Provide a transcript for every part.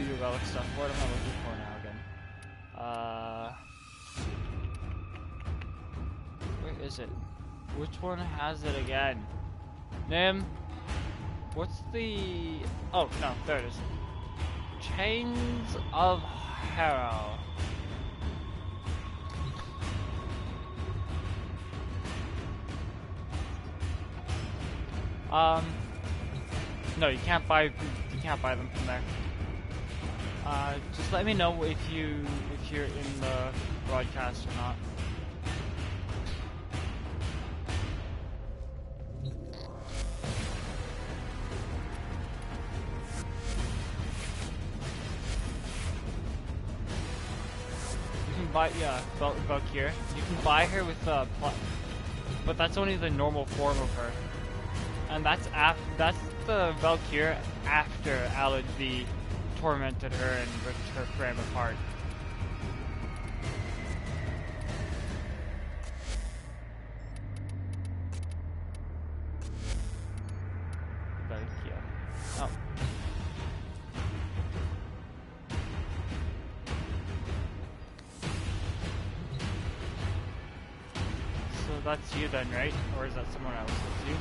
do your relic stuff. What am I looking for now again? Where is it? Which one has it again? Nim? What's the... Oh, no, there it is. Chains of Harrow. No, you can't buy them from there. Just let me know if you're in the broadcast or not. You can buy Valkyrie. You can buy her with but that's only the normal form of her. And that's the Valkyrie after Alad V tormented her and ripped her frame apart. Valkyrie. Oh. So that's you then, right? Or is that someone else? That's you?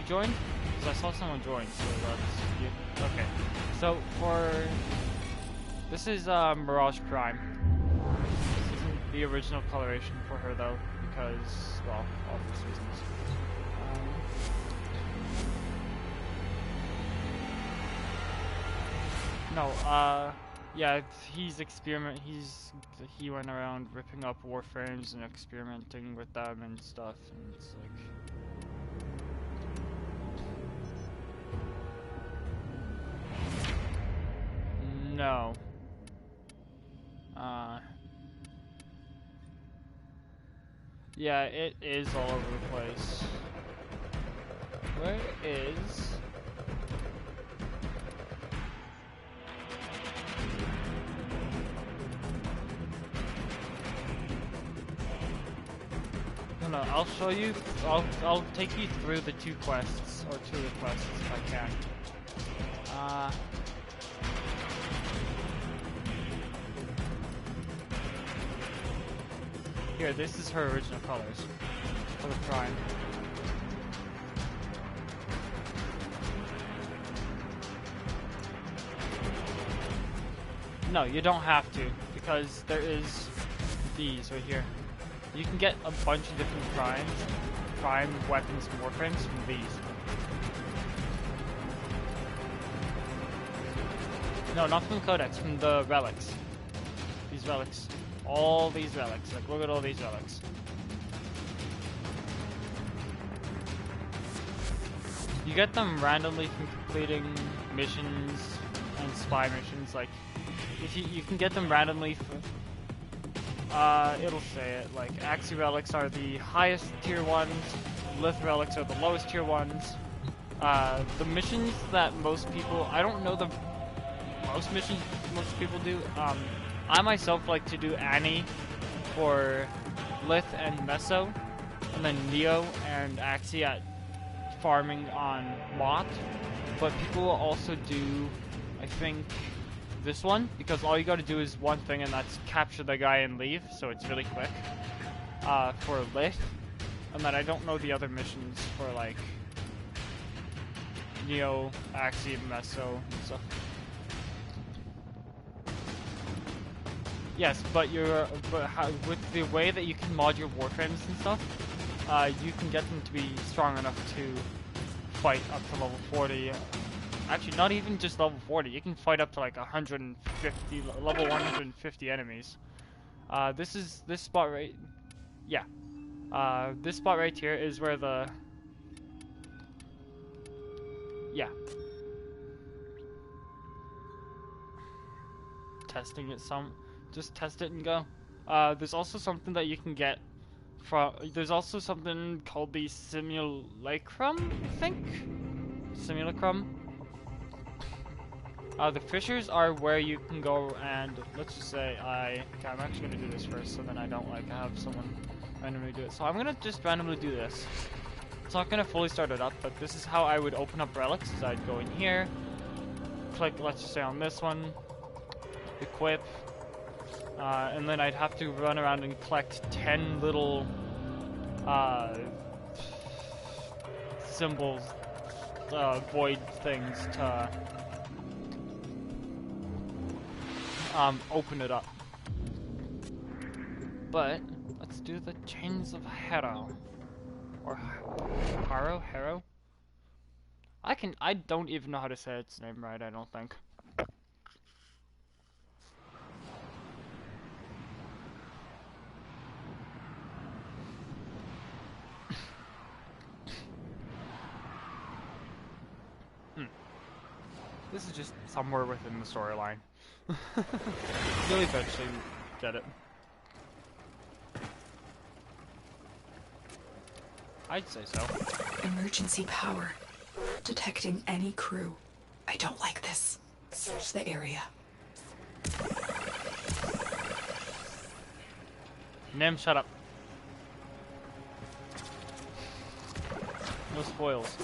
Joined? Because I saw someone join, so that's you. Okay. So this is Mirage Prime. This isn't the original coloration for her though, because, well, obvious reasons. Yeah, he went around ripping up Warframes and experimenting with them and stuff, and it's like... No. Yeah, it is all over the place. Where is... No, I'll show you. I'll take you through the two quests, or two of the quests if I can. Here, this is her original colors for the Prime. No, you don't have to, because there is these right here. You can get a bunch of different Prime weapons and Warframes from these. No, not from the Codex, from the relics. These relics. All these relics. Like, look at all these relics. You get them randomly from completing missions and spy missions. Like, if you can get them randomly from, it'll say it. Like, Axi relics are the highest tier ones. Lith relics are the lowest tier ones. The missions that most people, I don't know the most missions most people do. I myself like to do Annie for Lith and Meso, and then Neo and Axie at farming on Mott. But people will also do, I think, this one, because all you gotta do is one thing, and that's capture the guy and leave, so it's really quick. For Lith, and then I don't know the other missions for like Neo, Axie, Meso, and stuff. Yes, but with the way that you can mod your Warframes and stuff, you can get them to be strong enough to fight up to level 40. Actually, not even just level 40. You can fight up to like 150, level 150 enemies. This spot right, yeah. This spot right here is where the, yeah. Testing it some. Just test it and go. There's also something that you can get from. There's also something called the Simulacrum, I think? Simulacrum. The fissures are where you can go and, let's just say okay, I'm actually gonna do this first so then I don't like have someone randomly do it. So I'm gonna just randomly do this. It's not gonna fully start it up, but this is how I would open up relics. Is I'd go in here, click, let's just say on this one, equip, and then I'd have to run around and collect 10 little symbols, void things to open it up. But let's do the Chains of Harrow, or Harrow. I don't even know how to say its name right, I don't think. This is just somewhere within the storyline. You'll eventually get it. I'd say so. Emergency power. Detecting any crew. I don't like this. Search the area. Nim, shut up. No spoils.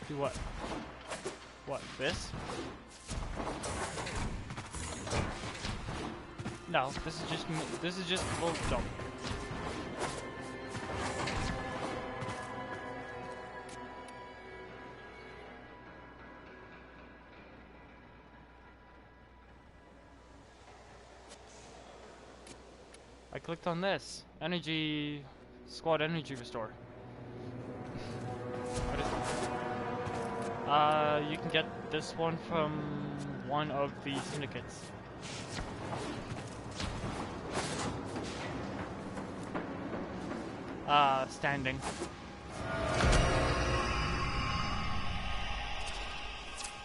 Do what? What, this? No, this is just full jump. I clicked on this. Energy... Squad energy restore. What is it? You can get this one from one of the syndicates. Standing.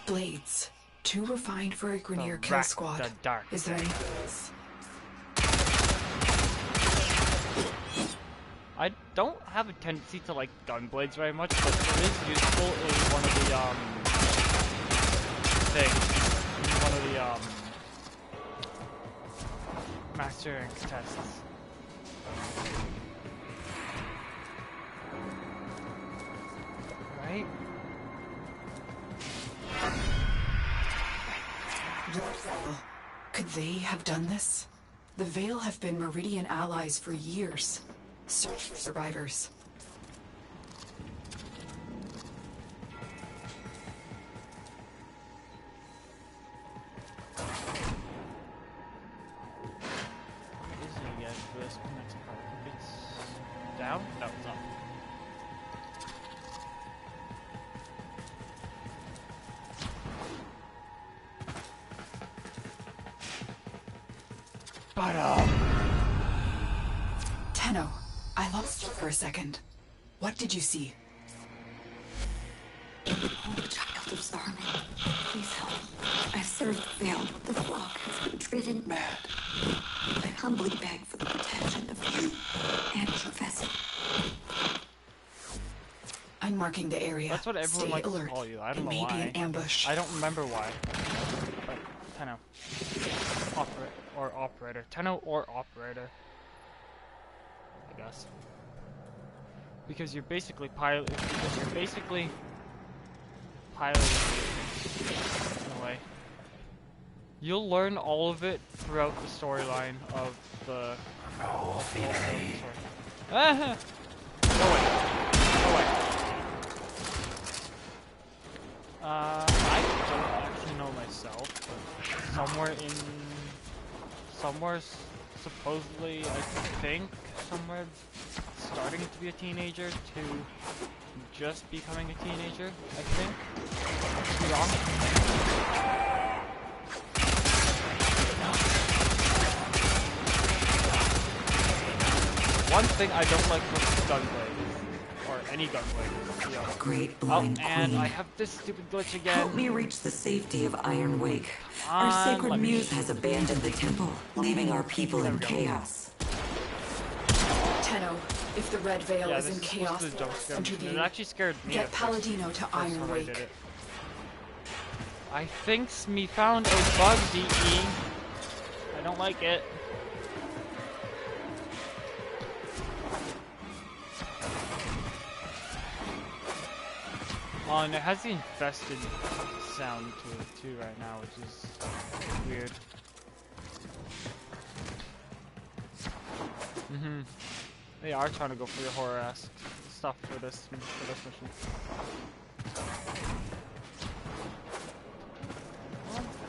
Blades. Too refined for a Grenier kill squad. The dark. Is there anything else? I don't have a tendency to like gun blades very much, but it is useful in one of the things. One of the master rank tests. Right? Could they have done this? The Veil have been Meridian allies for years. Search for survivors. What is it again for this next part? It's down? No, it's up. But Tenno, I lost you for a second. What did you see? Oh, child of Starman, please help. I've served the Veil, but the flock has been driven mad. I humbly beg for the protection of you and your vessel. I'm marking the area. that's what everyone Stay likes alert. to call you. I don't know It may why. be an ambush. I don't remember why. But Tenno. Operator. Tenno or operator. I guess. Because you're basically piloting in a way. You'll learn all of it throughout the storyline of the story. Ah! Go away. I don't actually know myself, but somewhere supposedly, I think, somewhere starting to be a teenager to just becoming a teenager, I think. Could be wrong. One thing I don't like with gunblade, or any gunblade, is the Great oh, blind and queen. I have this stupid glitch again. Help me reach the safety of Iron Wake. Our let sacred me- muse has abandoned the temple, leaving our people in chaos. Tenno, if the Red Veil Yeah, is this in is chaos, supposed to be the jump scare mission. intervene. It actually scared me Get at first. Palladino to First Iron time I did Wake. it. I think me found a bug, DE. I don't like it. Oh, and it has the infested sound to it too right now, which is weird. They are trying to go for your horror-esque stuff for this mission.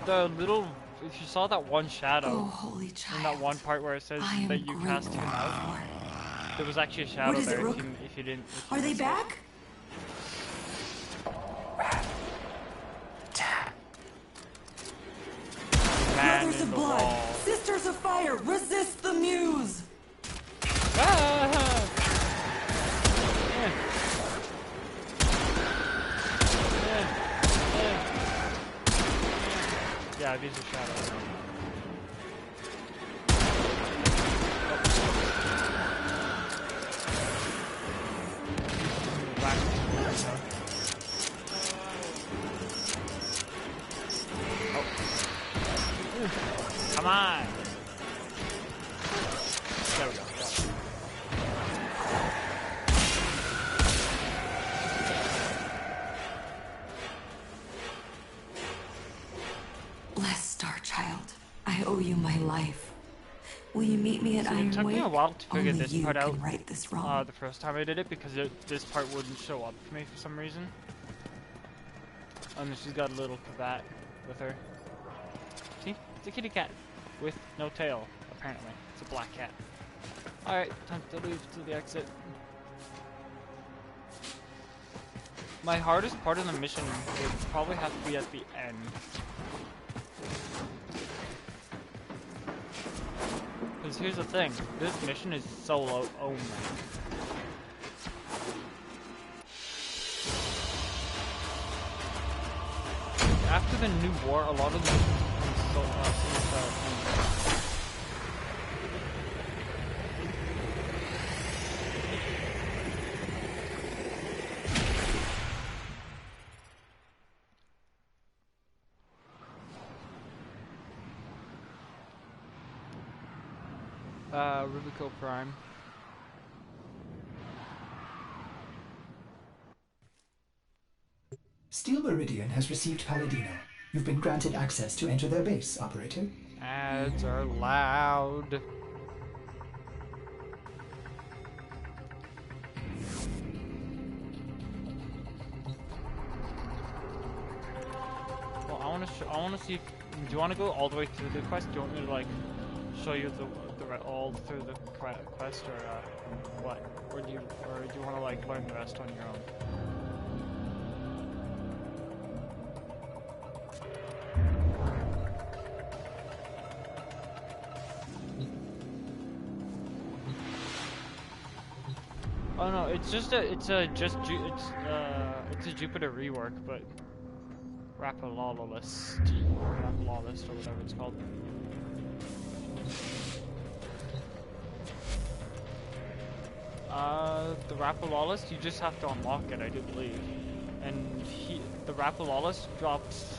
The little, if you saw that one shadow holy child, in that one part where it says that you cast him out, there was actually a shadow there. If you didn't. Are they back? Brothers of blood, sisters of fire, resist the muse. Yeah, these are shadows. Come on! There we go. Bless Star Child. I owe you my life. Will you meet me at Iron Wake? It took me a while to figure Only this you part out can right this wrong. the first time I did it because this part wouldn't show up for me for some reason. And then she's got a little cravat with her. See? It's a kitty cat with no tail, apparently. It's a black cat. Alright, time to leave to the exit. My hardest part of the mission would probably have to be at the end. Because here's the thing, this mission is solo only. After the new war, a lot of the missions become solo only. Rubico Prime. Steel Meridian has received Palladino. You've been granted access to enter their base, Operator. Ads are loud. Well, I want to see if, do you want to go all the way through the quest? Do you want me to like show you all through the quest, or what? Or do you want to like learn the rest on your own? Oh no, it's a Jupiter rework, but Rapalolist or whatever it's called. The Rapalolist, you just have to unlock it, I do believe. And the Rapalolist drops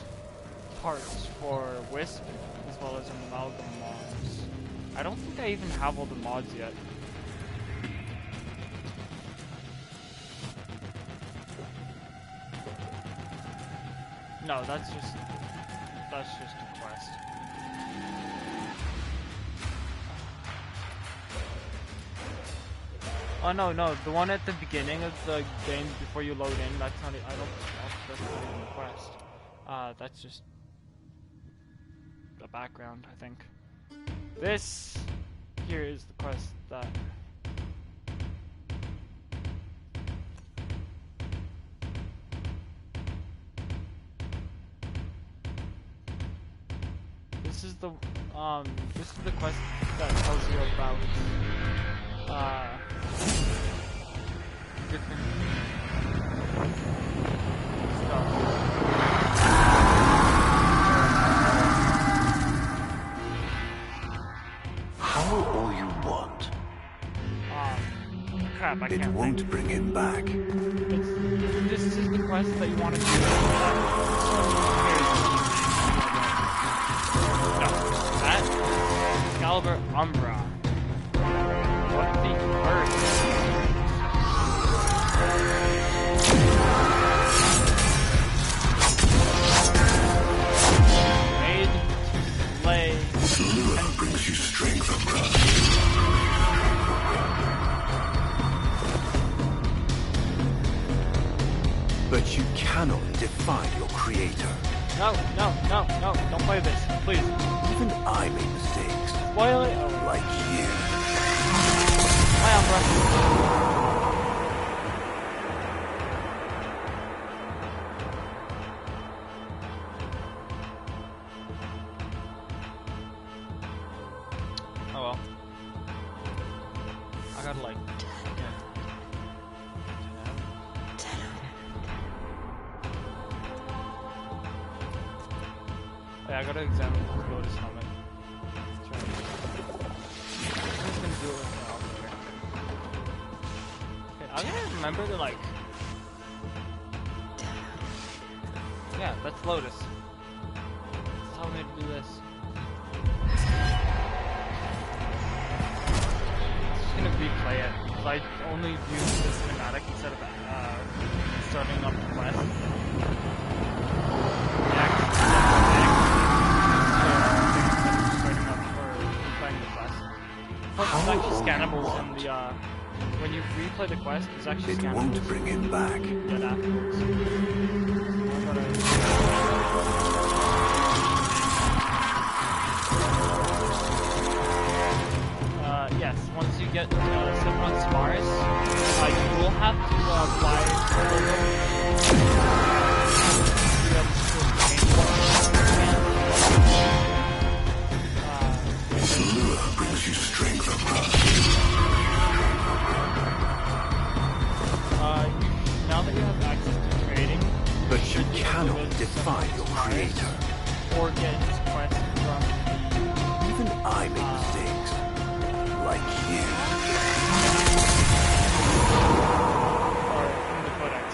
parts for Wisp, as well as Amalgam mods. I don't think I even have all the mods yet. No, that's just a quest. Oh no, the one at the beginning of the game before you load in, that's not it. That's not even a quest. That's just the background, I think. This here is the quest that this is the quest that tells you about different stuff. How all you want. Crap, I can't. It won't bring him back. This is the quest that you want to do. No, that Excalibur Umbra. What the earth? But you cannot defy your creator. No, no, no, no, don't play this, please. Even I make mistakes. Spoil it. Oh. Like you. My Umbra. Oh well. I gotta like... Yeah, I gotta examine the Lotus helmet. I'm just gonna do it with the operator. Okay, I'm gonna remember to like... Yeah, that's Lotus. Just tell me to do this. I'm just gonna replay it, because I only used the cinematic instead of starting up the quest. It's actually scannable in the, when you replay the quest, it's actually scannable. It won't bring him back. Get afterwards. Yes, once you get 7 on Sparus, you will have to fly Brings you strength across. Now that you have access to trading, But you cannot defy your creator. or get his quest from Even I make mistakes. Like you. or from the Codex.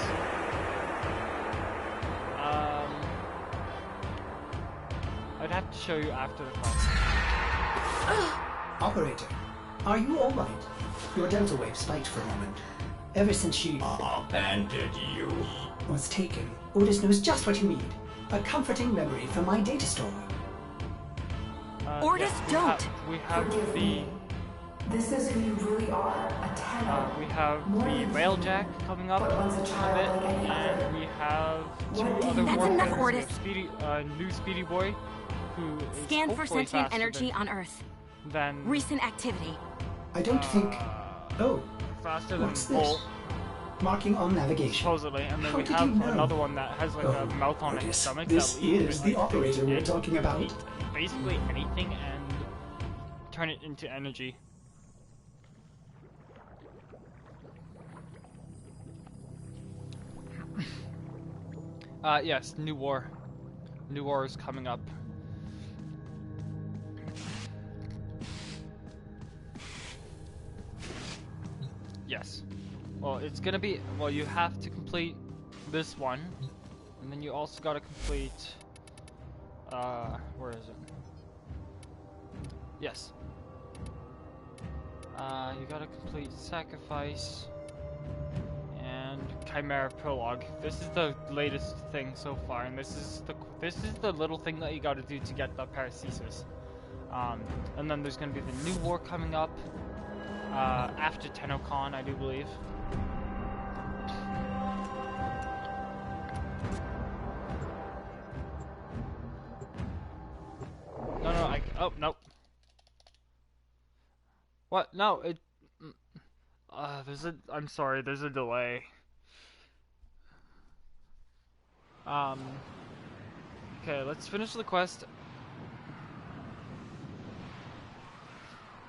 I'd have to show you after the quest. Operator, are you alright? Your delta wave spiked for a moment. Ever since she Abandoned you. was taken, Otis knows just what you need. A comforting memory from my data store. Ordis, don't! We have the This is who you really are, a Tenno. we have the Railjack coming up a bit, and we have 2 other That's enough, Warframes. Ordis. Speedy, new Speedy Boy, who is Scan for hopefully sentient faster energy on Earth. than Recent activity. I don't think... Oh, faster than what's this? Bolt, Marking on navigation. supposedly, and then How we did have you know? another one that has like a Oh, mouth on its Otis, stomach. this that leads is to, the like, operator we're eat talking about. basically anything and turn it into energy. Yes, New War. New War is coming up. Yes. Well, it's gonna be... Well, you have to complete this one. And then you also gotta complete... where is it? Yes. You gotta complete Sacrifice and Chimera Prologue. This is the latest thing so far, and this is the little thing that you gotta do to get the Paracesis. And then there's gonna be the New War coming up after TennoCon, I do believe. No, oh, nope. What? No, it... I'm sorry, there's a delay. Okay, let's finish the quest.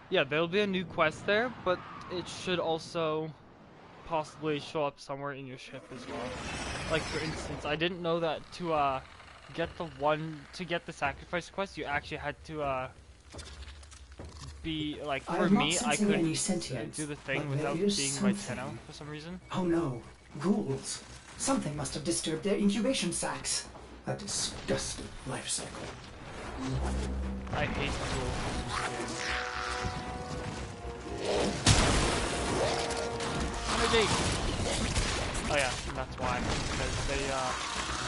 Yeah, there'll be a new quest there, but it should also possibly show up somewhere in your ship as well. Like, for instance, I didn't know that to get the sacrifice quest, you actually had to be like, I for am not me, I sensing could any sentience, do the thing but there without is being by something. Tenno for some reason. Oh no, ghouls. Something must have disturbed their incubation sacs. A disgusting life cycle. I hate ghouls. Energy! Oh yeah, that's why. Because they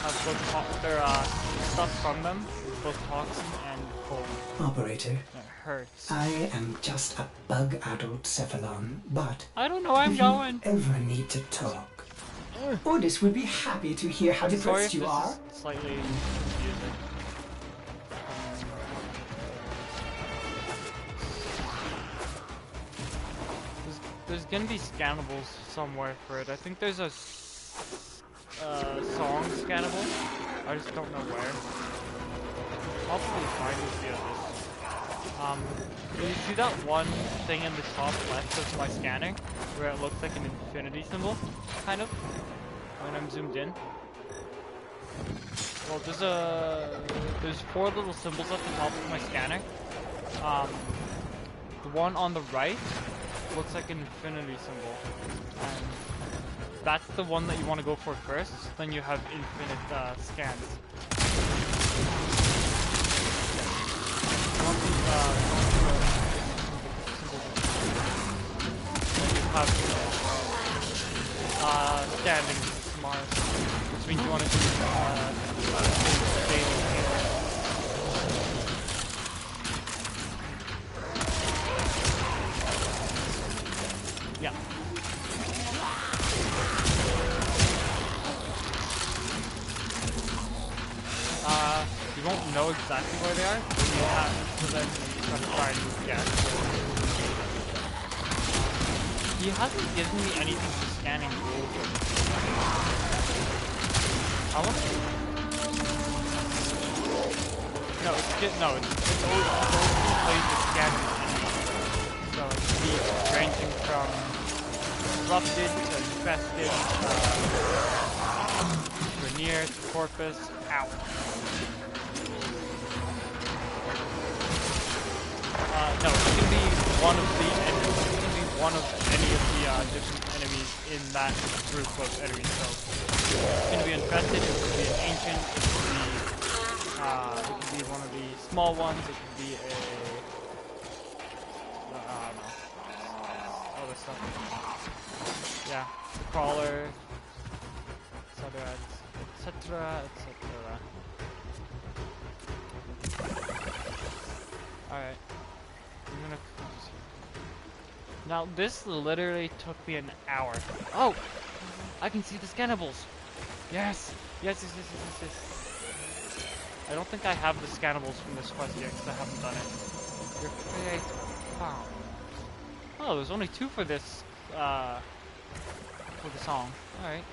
have both their stuff from them, both toxin and cold. Operator, It hurts. I am just a bug-addled Cephalon, but I don't know where I'm if going. you ever need to talk, Ordis would be happy to hear how Sorry depressed if you this are. is slightly confusing. There's gonna be scannables somewhere for it. I think there's a song scannable. I just don't know where. Probably find it via this. Do you see that one thing in the top left of my scanner where it looks like an infinity symbol, kind of, when I'm zoomed in? Well, there's 4 little symbols at the top of my scanner. The one on the right looks like an infinity symbol, and that's the one that you want to go for first. Then you have infinite scans. You want these have standing Mars, which means you want to do daily here. Yeah. You won't know exactly where they are, but you have to then try to guess. He hasn't given me anything for scanning rules. How much? No, it's always plays the scanning enemies. So it can be ranging from corrupted to infested, Grenier to Corpus. Ow. No, it can be one of the enemies. It can be one of any of the different enemies in that group of enemies. So it's going to be infested. It could be an ancient. It could be one of the small ones. It could be a other stuff. Yeah, the crawler, etc., etc., etc. Alright. I'm gonna... Now, this literally took me an hour. Oh! I can see the scannables! Yes! Yes, yes, yes, yes, yes, yes. I don't think I have the scannables from this quest yet, because I haven't done it. Your fate found. Oh, there's only 2 for this, for the song. Alright.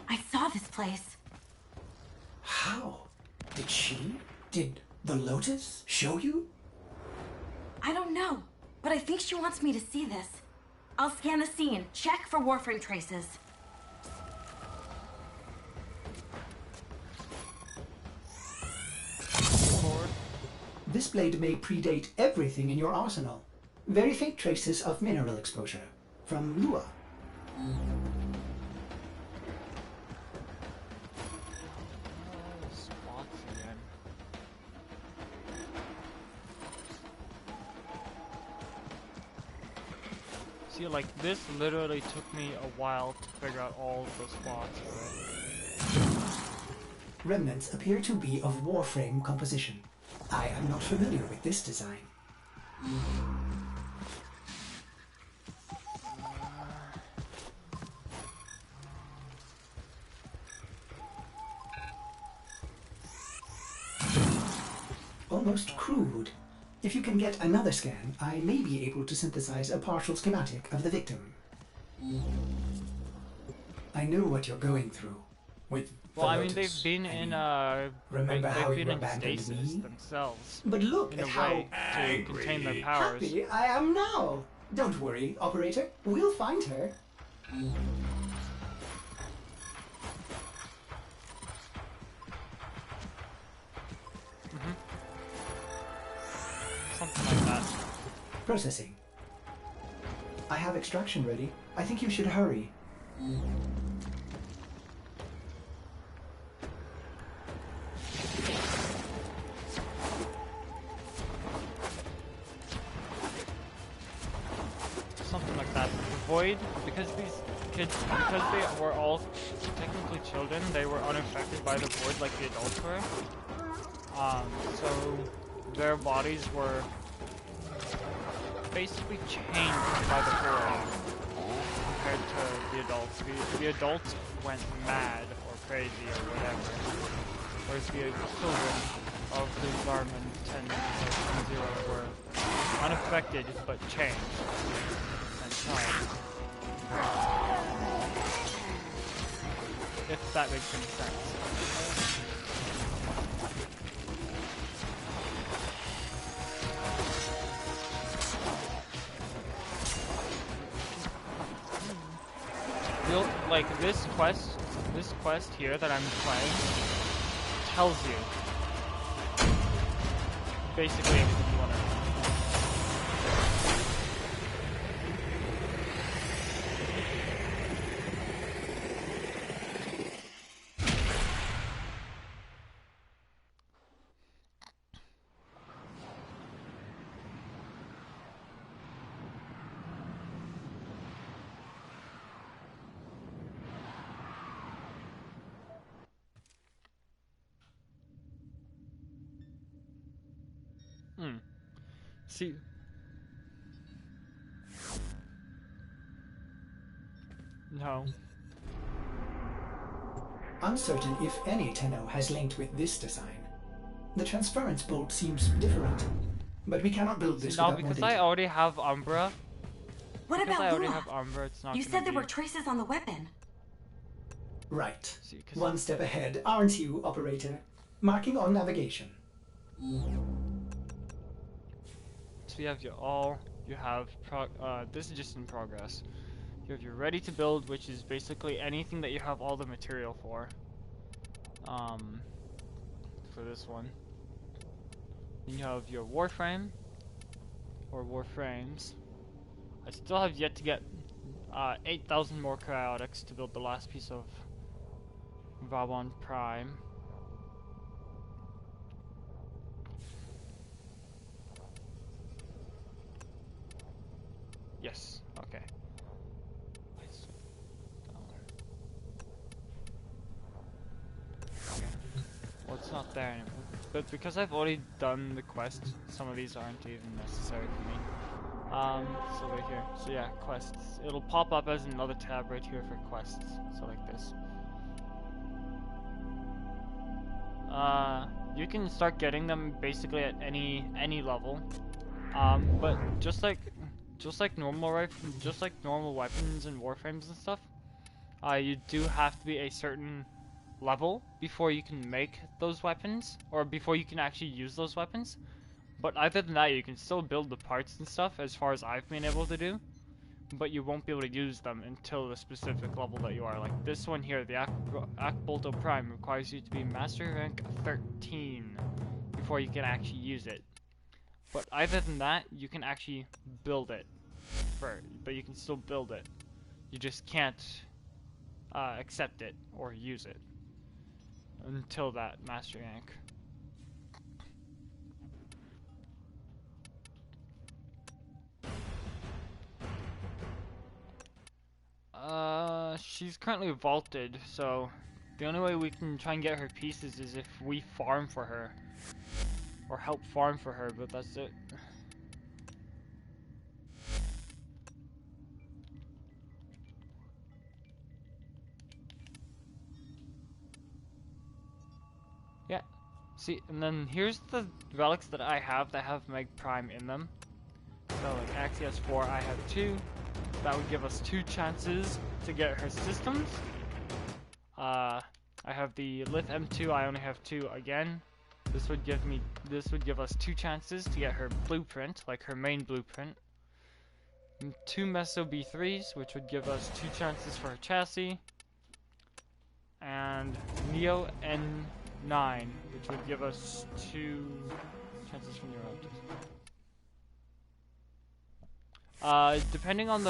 I saw this place. How? Did she? Did the Lotus show you? I don't know, but I think she wants me to see this. I'll scan the scene, check for Warframe traces. This blade may predate everything in your arsenal. Very faint traces of mineral exposure. From Lua. Spots again. See, like, this literally took me a while to figure out all of the spots for it. Remnants appear to be of Warframe composition. I am not familiar with this design. Almost crude. If you can get another scan, I may be able to synthesize a partial schematic of the victim. I know what you're going through. With Well, the I mean, Lotus. they've been in, Remember how they've you been in abandoned stasis me? themselves, But look in at a how way, to contain their powers. happy I am now. Don't worry, operator. We'll find her. Something like that. Processing. I have extraction ready. I think you should hurry. Something like that. The Void, because these kids, because they were all technically children, they were unaffected by the Void like the adults were. So their bodies were basically changed by the boys compared to the adults. The adults went mad or crazy or whatever, whereas the children of the environment 10.0 were unaffected but changed and changed. If that makes any sense. Like this quest here that I'm playing tells you basically everything you want to know. See. No. Uncertain if any Tenno has linked with this design. The transference bolt seems different, but we cannot build this No, without more because data. I already have Umbra. What Because about I already Lua? have Umbra, it's not You gonna said there be... were traces on the weapon. Right. See, 'cause One step ahead, aren't you, operator? Marking on navigation. So you have your all, you have this is just in progress. You have your ready to build, which is basically anything that you have all the material for this one. Then you have your Warframe, or Warframes. I still have yet to get 8,000 more Cryotics to build the last piece of Vauban Prime. Yes, okay. Well, it's not there anymore. But because I've already done the quest, some of these aren't even necessary for me. So right here. So yeah, quests. It'll pop up as another tab right here for quests. So like this. You can start getting them basically at any level. But just like normal weapons and warframes and stuff, you do have to be a certain level before you can make those weapons, or before you can actually use those weapons. But other than that, you can still build the parts and stuff, as far as I've been able to do, but you won't be able to use them until the specific level that you are. Like this one here, the Akbolto Prime requires you to be Master Rank 13 before you can actually use it. But other than that, you can actually build it. But you can still build it. You just can't accept it or use it until that Master Rank. She's currently vaulted, so the only way we can try and get her pieces is if we farm for her. Or help farm for her, but that's it. Yeah. See, and then here's the relics that I have that have Meg Prime in them. So like Axie has 4, I have 2. That would give us 2 chances to get her systems. I have the Lith M2, I only have 2 again. This would give us 2 chances to get her blueprint, like her main blueprint. And 2 Meso B3s, which would give us 2 chances for her chassis. And Neo N9, which would give us 2 chances for Neuroptis. Depending on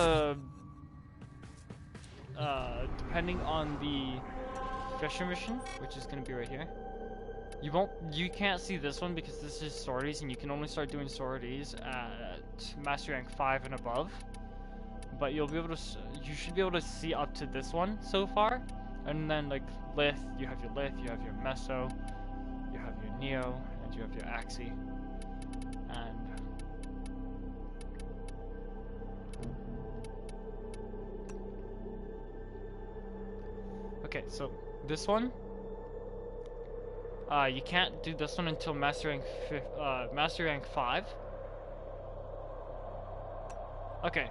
the Fisher mission, which is gonna be right here. You can't see this one because this is sorties, and you can only start doing sorties at Master Rank 5 and above. But you should be able to see up to this one so far. And then like Lith, you have your Meso, you have your Neo, and you have your Axie. And Okay, so this one, you can't do this one until Master Rank 5. Okay,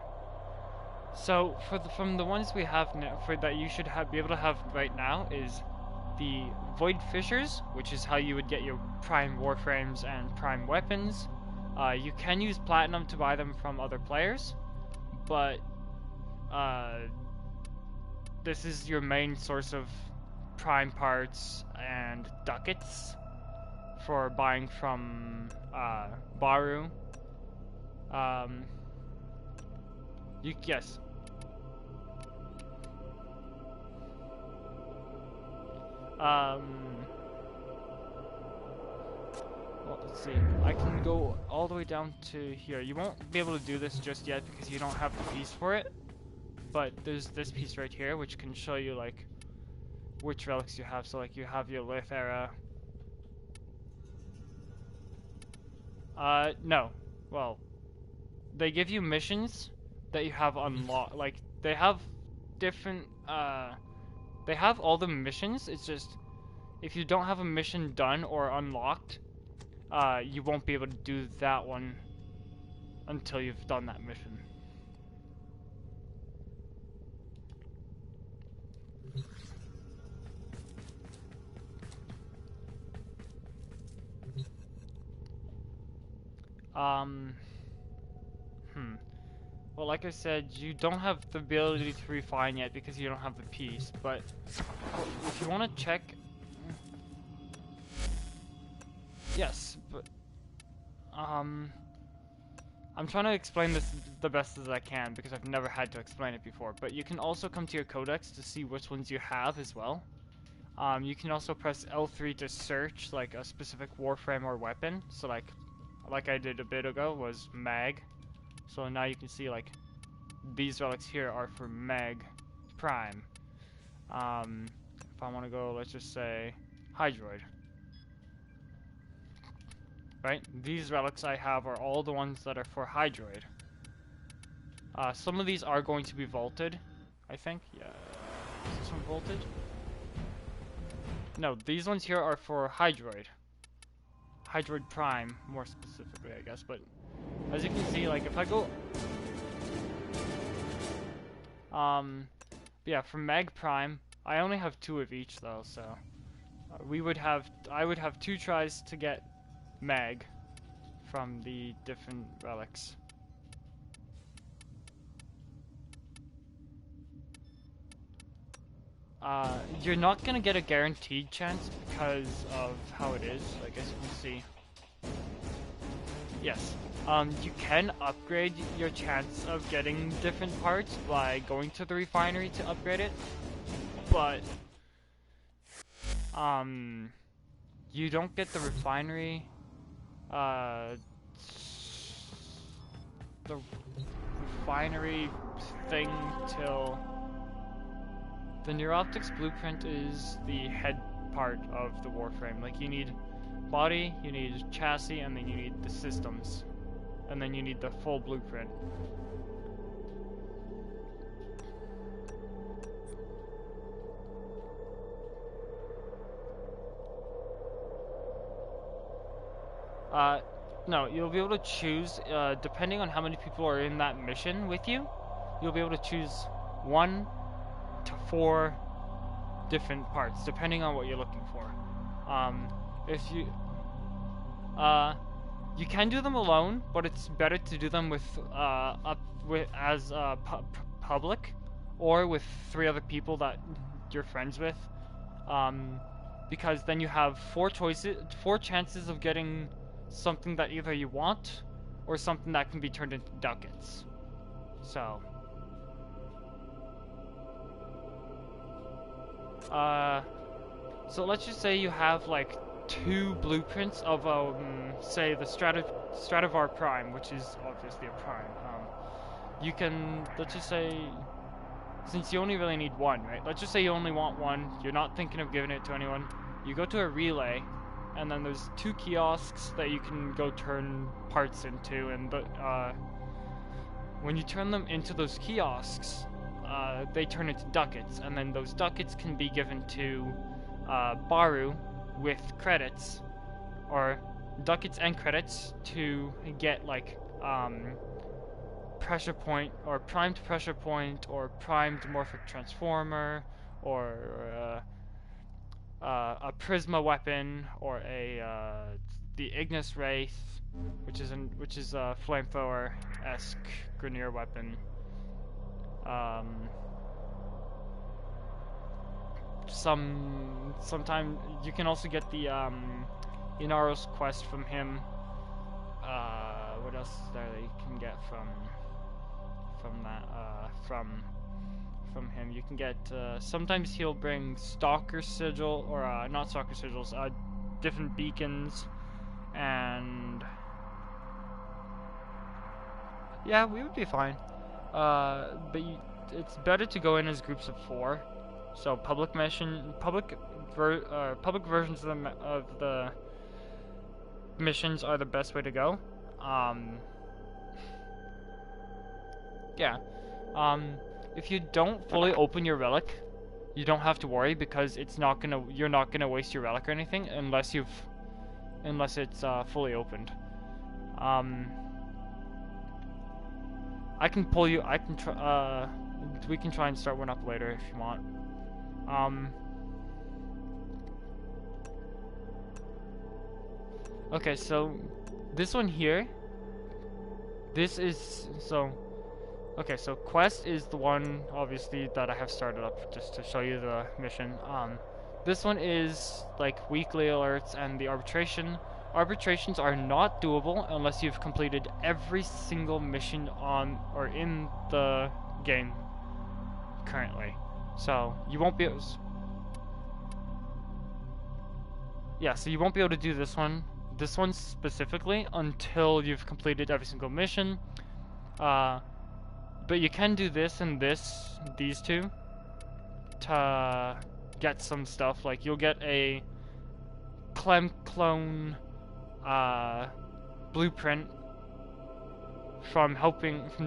so from the ones we have now, that you should be able to have right now is the Void Fissures, which is how you would get your Prime Warframes and Prime Weapons. You can use Platinum to buy them from other players, but this is your main source of Prime parts and ducats for buying from Baru. Yes. Well, let's see. I can go all the way down to here. You won't be able to do this just yet because you don't have the piece for it. But there's this piece right here which can show you like which relics you have. So like you have your Lith era. No. Well, they give you missions that you have unlocked. Like they have different they have all the missions. It's just if you don't have a mission done or unlocked, you won't be able to do that one until you've done that mission. Well, like I said, you don't have the ability to refine yet because you don't have the piece, but if you want to check... Yes, but... I'm trying to explain this the best as I can because I've never had to explain it before, but you can also come to your codex to see which ones you have as well. You can also press L3 to search like a specific Warframe or weapon, so like I did a bit ago was Mag. So now you can see like these relics here are for Mag Prime. If I want to go, let's just say Hydroid. Right? These relics I have are all the ones that are for Hydroid. Some of these are going to be vaulted, I think. Yeah. Is this one vaulted? No, these ones here are for Hydroid. Hydroid Prime, more specifically, I guess, but as you can see, like, if I go... yeah, for Mag Prime, I only have 2 of each, though, so... I would have 2 tries to get Mag from the different relics. You're not gonna get a guaranteed chance because of how it is, like, as you can see. Yes. You can upgrade your chance of getting different parts by going to the refinery to upgrade it, but you don't get the refinery thing till the Neuroptics blueprint is the head part of the Warframe. Like, you need body, you need chassis, and then you need the systems. And then you need the full blueprint. No, you'll be able to choose, depending on how many people are in that mission with you, you'll be able to choose 1 to 4 different parts, depending on what you're looking for. If you, you can do them alone, but it's better to do them with public, or with 3 other people that you're friends with, because then you have 4 chances of getting something that either you want or something that can be turned into ducats. So, so let's just say you have like 2 blueprints of say the Stradivar Prime, which is obviously a Prime. You can, let's just say, since you only really need 1, right? Let's just say you only want 1, you're not thinking of giving it to anyone. You go to a relay, and then there's 2 kiosks that you can go turn parts into, and when you turn them into those kiosks, they turn into ducats, and then those ducats can be given to Baru with credits, or ducats and credits to get like pressure point, or primed pressure point, or primed morphic transformer, or a prisma weapon, or the Ignis Wraith, which is a flamethrower-esque Grineer weapon. Sometime you can also get the Inaros quest from him. What else is there that you can get from him? You can get sometimes he'll bring Stalker Sigil, or not Stalker Sigils, different beacons, and yeah, we would be fine. But it's better to go in as groups of 4. So public versions of the missions are the best way to go. Yeah. If you don't fully open your relic, you don't have to worry, because you're not gonna waste your relic or anything unless it's fully opened. I can pull you. I can try. We can try and start one up later if you want. Okay, so this one here. This is so. Okay, so quest is the one obviously that I have started up just to show you the mission. This one is like weekly alerts and the arbitration. Arbitrations are not doable unless you've completed every single mission on or in the game currently. So you won't be able to, yeah, so you won't be able to do this one specifically until you've completed every single mission. But you can do this and these two to get some stuff. Like you'll get a Clem clone blueprint from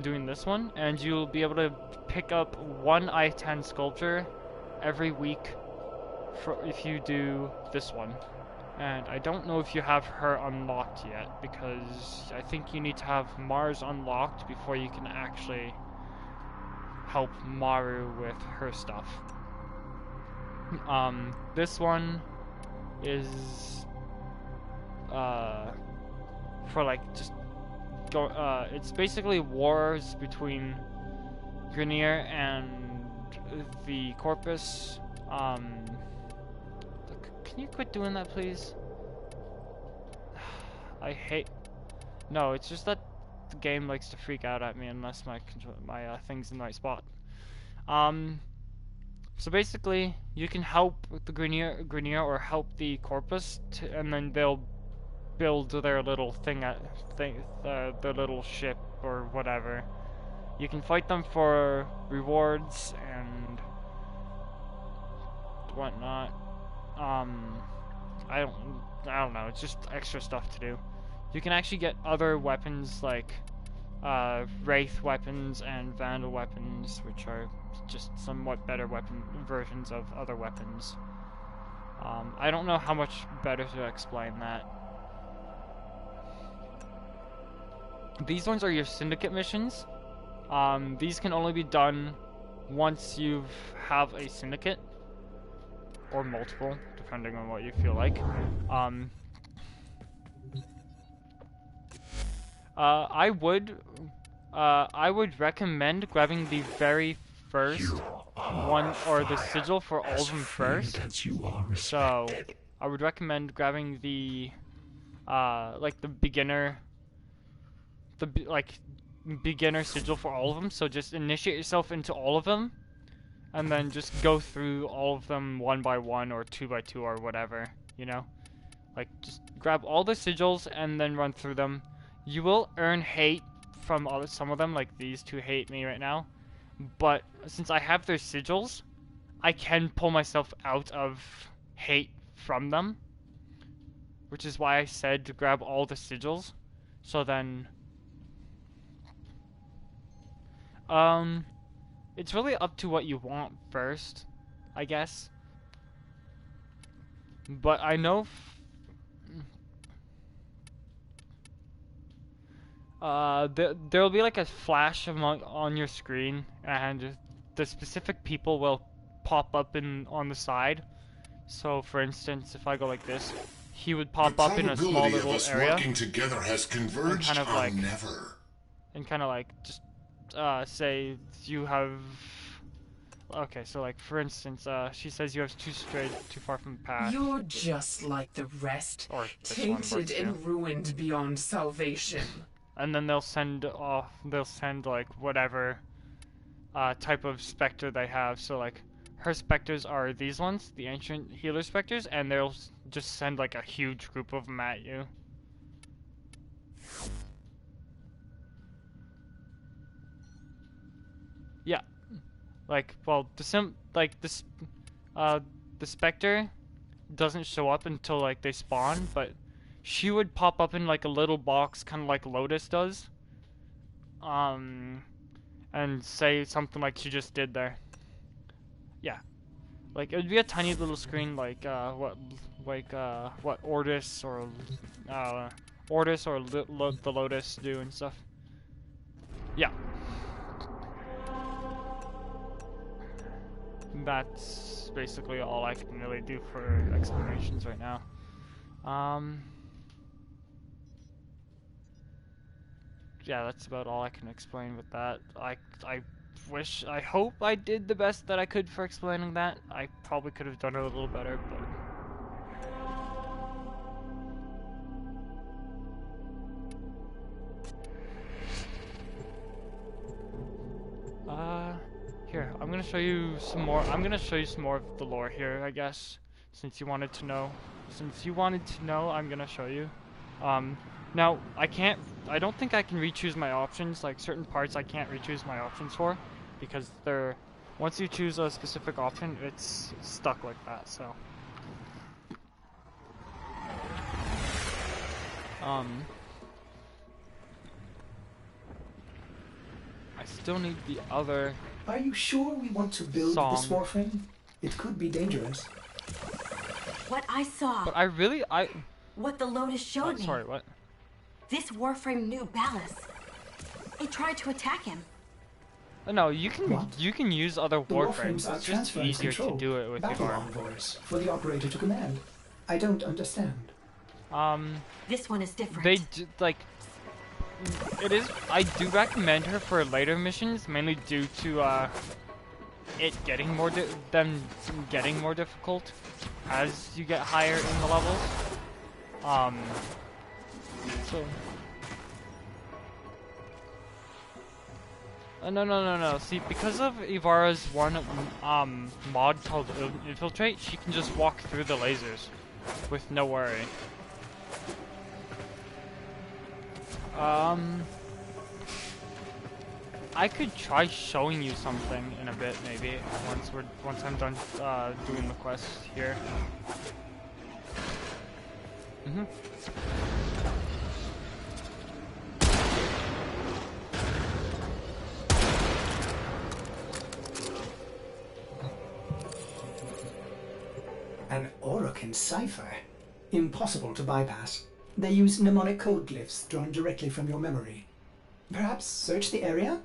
doing this one, and you'll be able to pick up one I-10 sculpture every week if you do this one. And I don't know if you have her unlocked yet, because I think you need to have Mars unlocked before you can actually help Maru with her stuff. This one is for like just go. It's basically wars between Grineer and the Corpus. Can you quit doing that, please? I hate. No, it's just that the game likes to freak out at me unless my thing's in the right spot. So basically, you can help the Grineer or help the Corpus, and then they'll build their little their little ship or whatever. You can fight them for rewards and whatnot. I don't know. It's just extra stuff to do. You can actually get other weapons like Wraith weapons and Vandal weapons, which are just somewhat better versions of other weapons. I don't know how much better to explain that. These ones are your Syndicate missions. These can only be done once you have a Syndicate, or multiple, depending on what you feel like. I would recommend grabbing the very first one, or the sigil for all of them first. So I would recommend grabbing the like the beginner sigil for all of them. So just initiate yourself into all of them, and then just go through all of them one by one or two by two or whatever, you know? Like, just grab all the sigils and then run through them. You will earn hate from some of them, like these two hate me right now. But since I have their sigils, I can pull myself out of hate from them. Which is why I said to grab all the sigils. So then... it's really up to what you want first, I guess. But I know there'll be like a flash on your screen, and the specific people will pop up on the side. So, for instance, if I go like this, he would pop up in a small The probability of little us area, working together has converged kind of on like- never. and kind of like just say you have. Okay, so like for instance, she says you have strayed too far from the path. You're just like the rest, Or this one works tainted too. and ruined beyond salvation. And then they'll send like whatever type of specter they have. So like her specters are these ones, the ancient healer specters, and they'll just send like a huge group of them at you. Yeah, like well the specter doesn't show up until like they spawn, but she would pop up in like a little box, kind of like Lotus does. And say something like she just did there. Yeah, like it would be a tiny little screen, like what Ordis or the Lotus do and stuff. Yeah. That's basically all I can really do for explanations right now. Yeah, that's about all I can explain with that. I hope I did the best that I could for explaining that. I probably could have done it a little better, but here, I'm gonna show you some more. I'm gonna show you some more of the lore here, I guess, since you wanted to know. I'm gonna show you. Now, I don't think I can re-choose my options, like certain parts I can't re-choose my options for, because once you choose a specific option, it's stuck like that, so. I still need the other Are you sure we want to build song. this Warframe? It could be dangerous. What I saw, But what the Lotus showed me. Sorry, what? This Warframe knew Ballas. It tried to attack him. No, you can What? use other The Warframes. Warframes are It's just transferring easier control, to do it with battle Ivar. envoys, for the operator to command. I don't understand. This one is different. I do recommend her for later missions, mainly due to it getting more difficult as you get higher in the levels. So no. See, because of Ivara's one mod called Infiltrate, she can just walk through the lasers with no worry. I could try showing you something in a bit, maybe once I'm done doing the quest here. An Orokin cipher? Impossible to bypass. They use mnemonic code glyphs drawn directly from your memory. Perhaps search the area?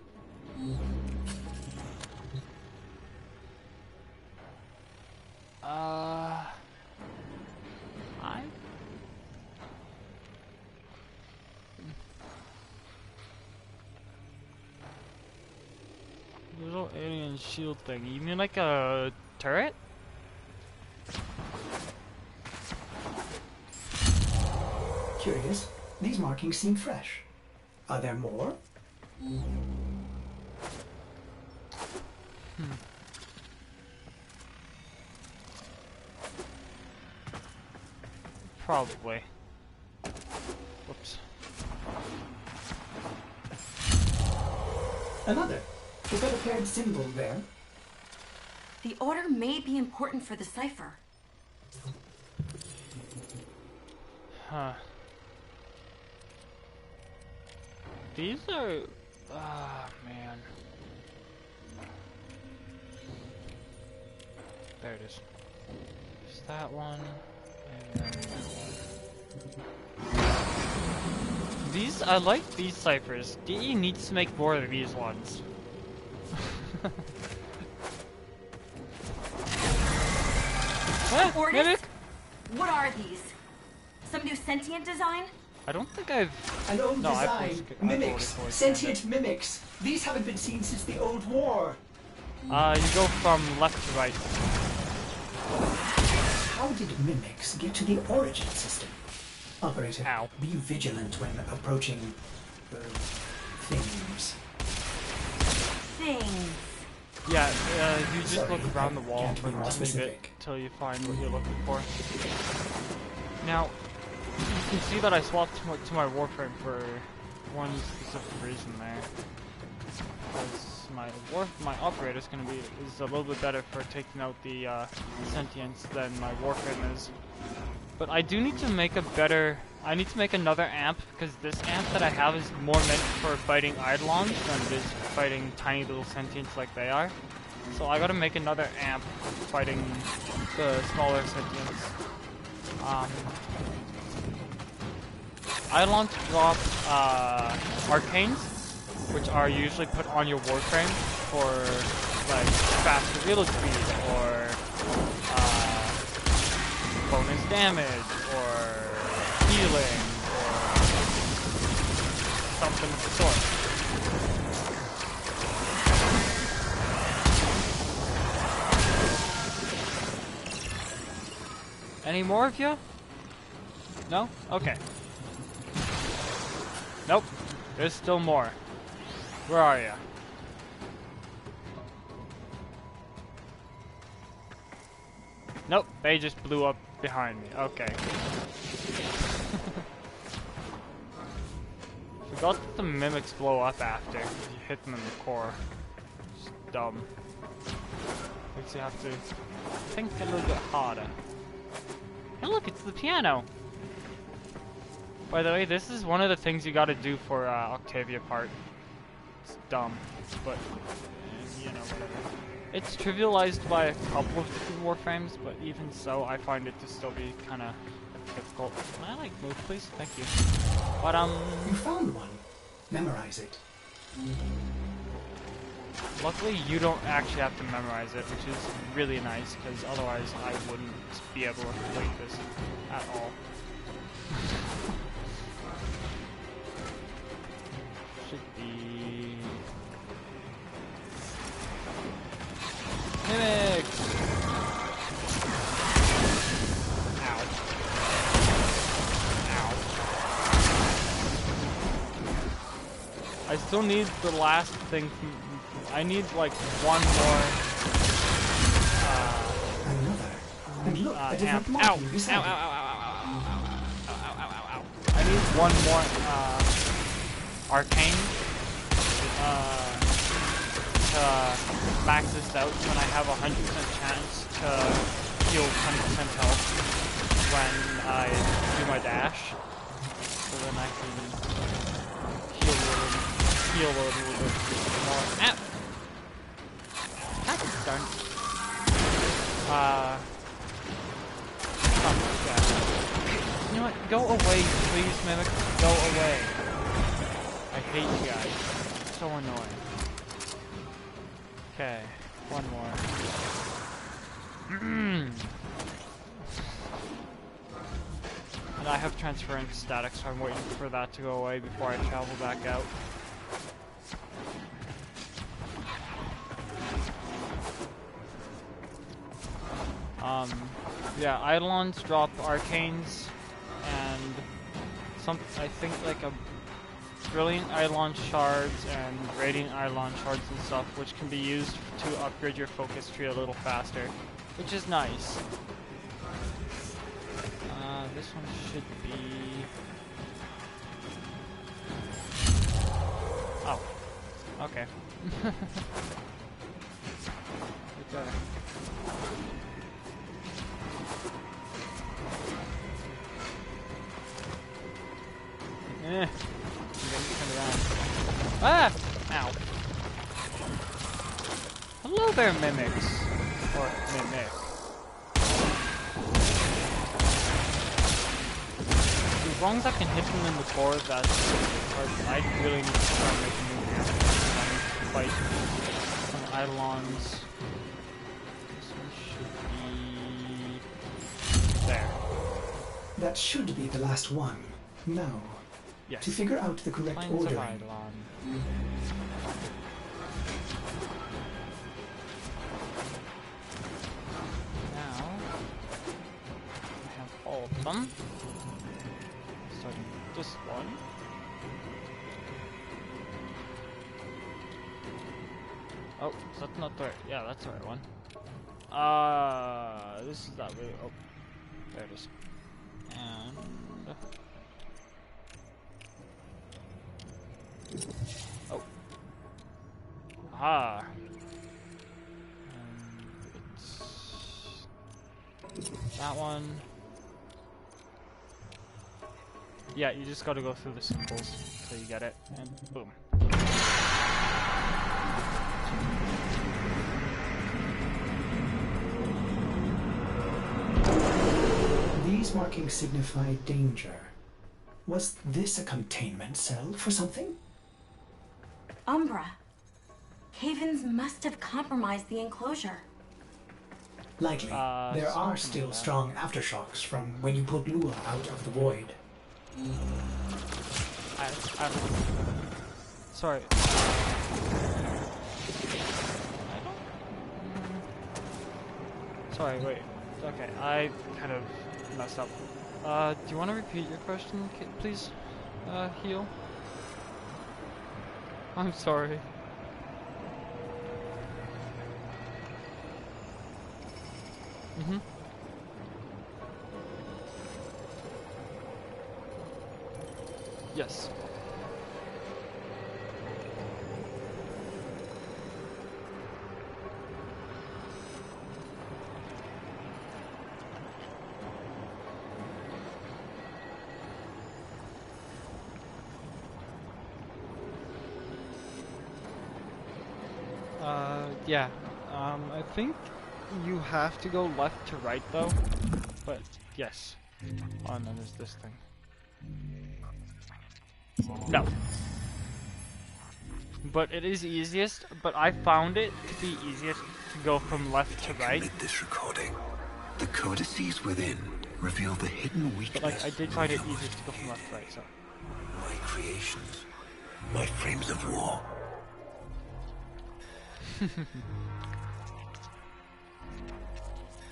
Little alien shield thing. You mean like a turret? Curious. These markings seem fresh. Are there more? Probably. Whoops. Another. Is that a paired symbol there? The order may be important for the cipher. Huh. These are... Ah, man. There it is. Just that one. And then that one. These, I like these ciphers. DE needs to make more of these ones. Orders? Mimic? What are these? Some new sentient design? I don't think I've... An old No, design. Mimics. Sentient mimics. These haven't been seen since the old war. You go from left to right. How did mimics get to the origin system? Operator, Ow. be vigilant when approaching things. Things. Yeah, you just Sorry, look around the wall can't for be more a bit specific. until you find what you're looking for. Now, you can see that I swapped to my Warframe for one specific reason there. Because my operator is a little bit better for taking out the sentients than my Warframe is. But I do need to make I need to make another amp, because this amp that I have is more meant for fighting Eidolons than it is fighting tiny little sentients like they are. So I gotta make another amp fighting the smaller sentients. Eidolons drop arcanes, which are usually put on your Warframe for like faster reload speed or bonus damage or healing or something of the sort. Any more of you? No? Okay. Nope. There's still more. Where are you? Nope, they just blew up behind me. Okay. Forgot that the mimics blow up after you hit them in the core. It's dumb. Makes you have to think a little bit harder. Hey look, it's the piano! By the way, this is one of the things you gotta do for Octavia part. It's dumb, but you know, whatever. It's trivialized by a couple of different Warframes, but even so, I find it to still be kind of difficult. Can I, like, move, please? Thank you. But, You found one. Memorize it. luckily, you don't actually have to memorize it, which is really nice, because otherwise I wouldn't be able to complete this at all. Should be... Mimics! Ow. Ow. I still need the last thing from... I need like one more... Another. And look, a different amp. mark Ow. you Ow, decided. ow, ow, ow, ow, ow, ow, ow, ow, ow, ow. I need one more, arcane, to max this out, and I have a 100% chance to heal 20% health when I do my dash. So then I can heal a little bit more. Ah! Darn. Oh, yeah. You know what? Go away, please, Mimic. Go away. I hate you guys. So annoying. Okay, one more. And I have transference static, so I'm waiting for that to go away before I travel back out. Yeah, Eidolons drop arcanes, and I think like a brilliant Eidolon shards and radiant Eidolon shards and stuff, which can be used to upgrade your focus tree a little faster, which is nice. This one should be... Oh. Okay. Okay. Turn around. Ah! Ow. Hello there, mimics. Or mimic. as long as I can hit them in the core, that's hard. I really need to start making moves. Fight some Eidolons. This one should be there. That should be the last one. Now, Yes. to figure out the correct Lines of ordering. Eidolon. Now I have all of them. Starting with this one. Oh, is that not the right? Yeah, that's the right one. This is not really. Oh, there it is. And oh, aha. It's that one. Yeah, you just gotta go through the symbols until you get it, and boom. These markings signify danger. Was this a containment cell for something? Umbra. Cave-ins must have compromised the enclosure. Likely. There are still strong aftershocks from when you pulled Lua out of the void. Sorry. Sorry, wait. Okay, I kind of messed up. Do you want to repeat your question, please? Heal? I'm sorry. Mm-hmm. Yes. Yeah. I think you have to go left to right though, but yes. Oh, and then there's this thing. No. But it is easiest, but I found it to be easiest to go from left to right. Commit this recording. The codices within reveal the hidden weakness. But like, I did find it easiest to go from left to right, so. My creations. My frames of war.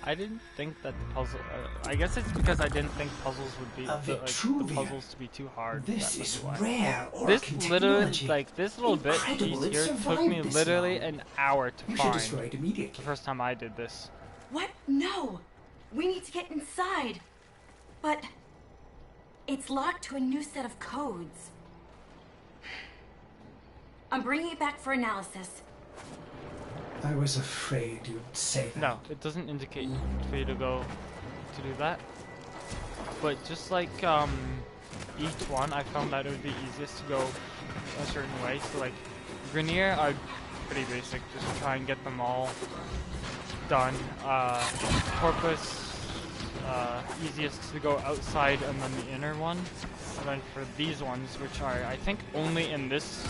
I didn't think that the puzzle. I guess it's because I didn't think puzzles would be the puzzles to be too hard. This is rare. This literally, like this little bit Incredible, piece it here, took me survived literally this long. an hour to We should find. destroy it immediately. The first time I did this. What? No! We need to get inside. But it's locked to a new set of codes. I'm bringing it back for analysis. I was afraid you'd say that. No, it doesn't indicate for you to go to do that. But just like each one, I found that it would be easiest to go a certain way. So like Grenier are pretty basic, just try and get them all done. Corpus, easiest to go outside and then the inner one. And then for these ones, which are I think only in this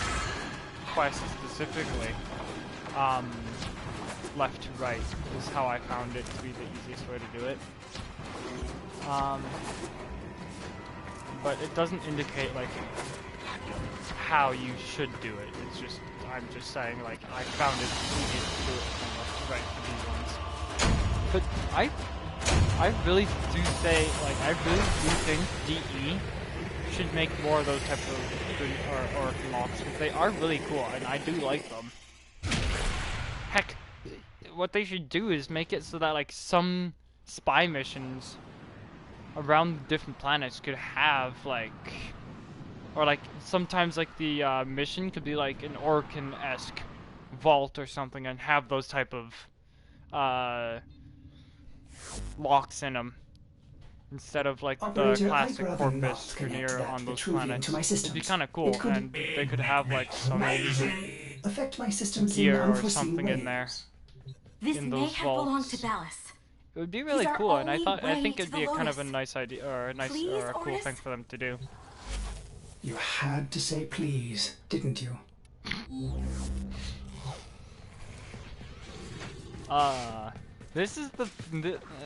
quest specifically, left to right is how I found it to be the easiest way to do it. But it doesn't indicate like how you should do it. It's just I'm just saying like I found it easiest to do it from left to right for these ones. But I really do say like I really do think DE should make more of those types of or mocks because they are really cool and I do like them. Heck, what they should do is make it so that like some spy missions around different planets could have like, or like sometimes like the mission could be like an Orcan-esque vault or something and have those type of locks in them instead of like Operator, the classic I'd rather Corpus not connect Grenier that on those Vitruvian planets. to my It'd systems. be kind of cool, It could and they could have like some affect my systems in gear or unforeseen something ways. in there. This In may those have belonged vaults. to Ballas. It would be really our cool, and I only think way it'd to be the a kind of a Lotus. nice idea, or a nice, Please, or a cool Otis? thing for them to do. You had to say please, didn't you? This is the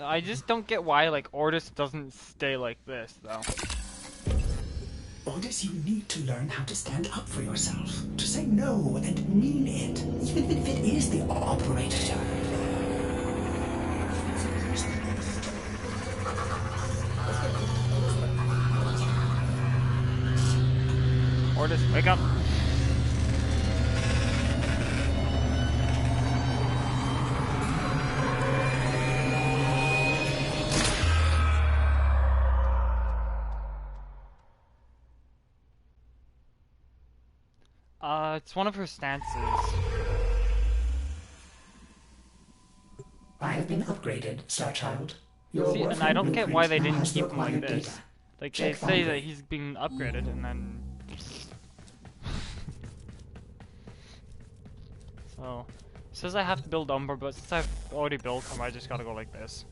I just don't get why, like, Ortis doesn't stay like this, though. Ordis, you need to learn how to stand up for yourself, to say no and mean it, even if it is the operator. Ortis, wake up! It's one of her stances. I have been upgraded, Starchild. Your See, and Warframe I don't get why they blueprint didn't now keep him like has the this. required Like, Check they say that boundary. he's being upgraded, and then... So... It says I have to build Umber, but since I've already built him, I just gotta go like this.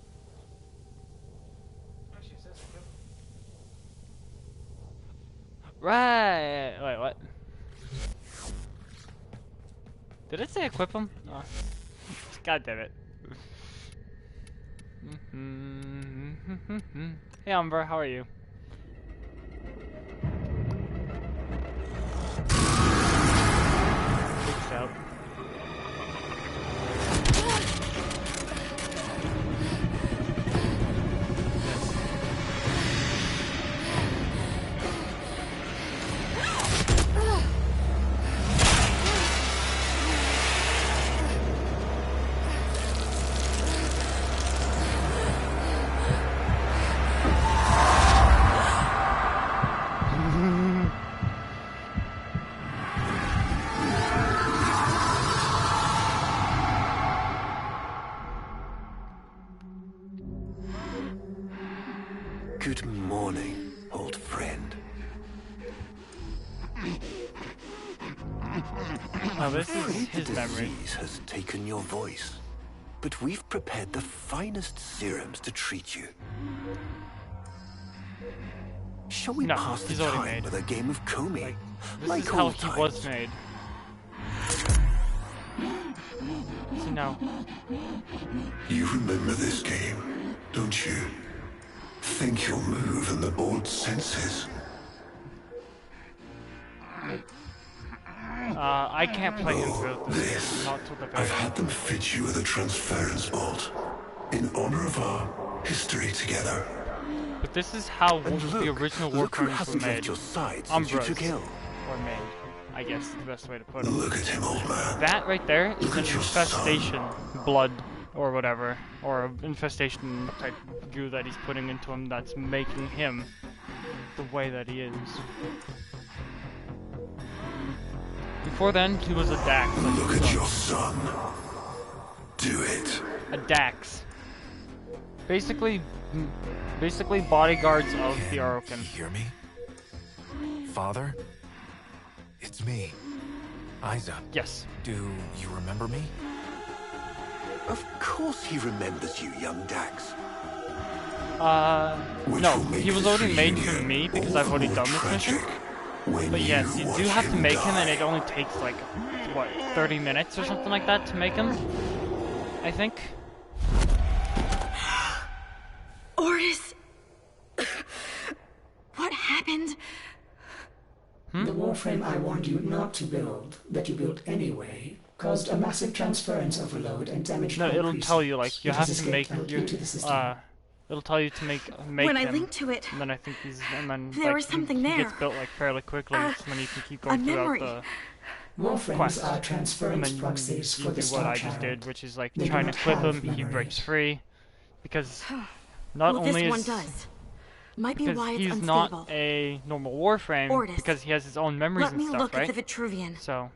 Right! Wait, what? Did it say equip him? Oh. God damn it. Hey Umber, how are you? Freaks out. Good morning, old friend. Oh, this is Afraid his the memory. disease has taken your voice, but we've prepared the finest serums to treat you. Shall we No, pass the he's already time made. with a game of Comey? Like, this Like is how old he was times. made. So no. You remember this game, don't you? Think you'll move in the board's senses. I can't play him Oh, through this. this. Not till the very I've had them fit you with a transference bolt in honor of our history together. But this is how And the look, original look who Warframes were hasn't left made. your side since you Umbras took ill. were made. I guess is the best way to put it. Look at him, old man. That right there is Look an at your infestation blood or whatever, or infestation type goo that he's putting into him that's making him the way that he is. Before then, he was a Dax. Like Look his at son. your son. Do it. A Dax. Basically bodyguards of the Orokin. Hear me? Father? It's me, Isa. Yes. Do you remember me? Of course he remembers you, young Dax. No, he was already made for me because I've already done this mission. But yes, you do have to make him, and it only takes like, what, 30 minutes or something like that to make him? I think. Ortis! What happened? The Warframe I warned you not to build, that you built anyway, caused a massive transference overload and damaged No, home it'll tell you, like, you It have has to make escaped out your, into the system. it'll tell you to make When I him, linked to it, and then I think and then, there like, was something he there. gets built, like, fairly quickly, so then you can keep going throughout memory. the Warframes quest. are And transference then proxies you for do the what I Starchild. just did, which is, like, They do trying to not clip have him, he memory. breaks free, because not well, only this one is... does. Might be Because why it's he's unstable. not a normal Warframe, Ortis, because he has his own memories Let and me stuff, look right? at the Vitruvian. So...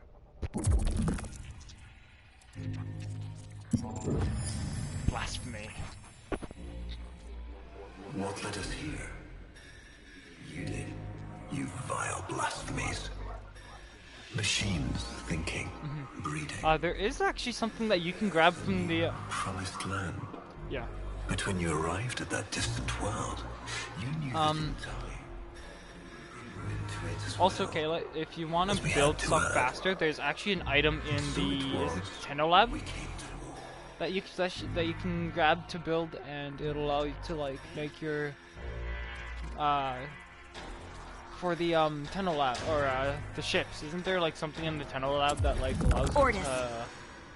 Blasphemy. What led us here? You did. You vile blasphemies. Machines thinking, breeding, There is actually something that you can grab from the... promised land. yeah. But when you arrived at that distant world, you knew that in time. Also, Kayla, if you want to build stuff faster, there's actually an item in the Tenolab that you can grab to build, and it'll allow you to like make your for the Tenolab or the ships. Isn't there like something in the Tenolab that like allows you to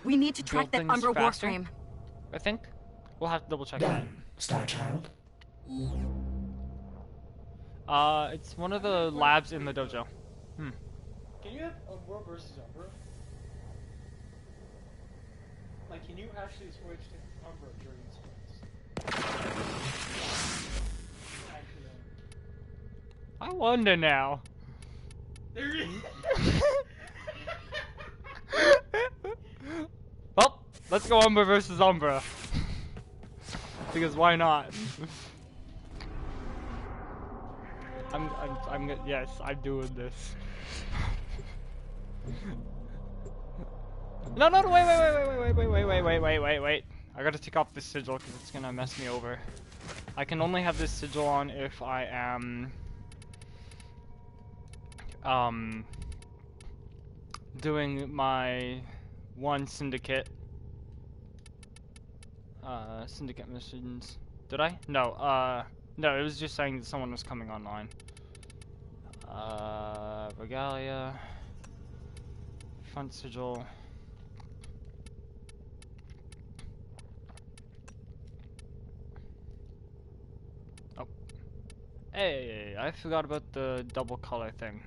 we need to track that Umbra faster? Warframe. I think we'll have to double check Done, Starchild. that. It's one of the labs in the dojo. Can you have Umbra versus Umbra? Like, can you actually switch to Umbra during sprints? I wonder now. Well, let's go Umbra versus Umbra. Because why not? Yes, I'm doing this. No, wait. I gotta take off this sigil because it's gonna mess me over. I can only have this sigil on if I am doing my one syndicate missions. Did I? No, no, it was just saying that someone was coming online. Regalia, front sigil. Oh. Hey, I forgot about the double color thing.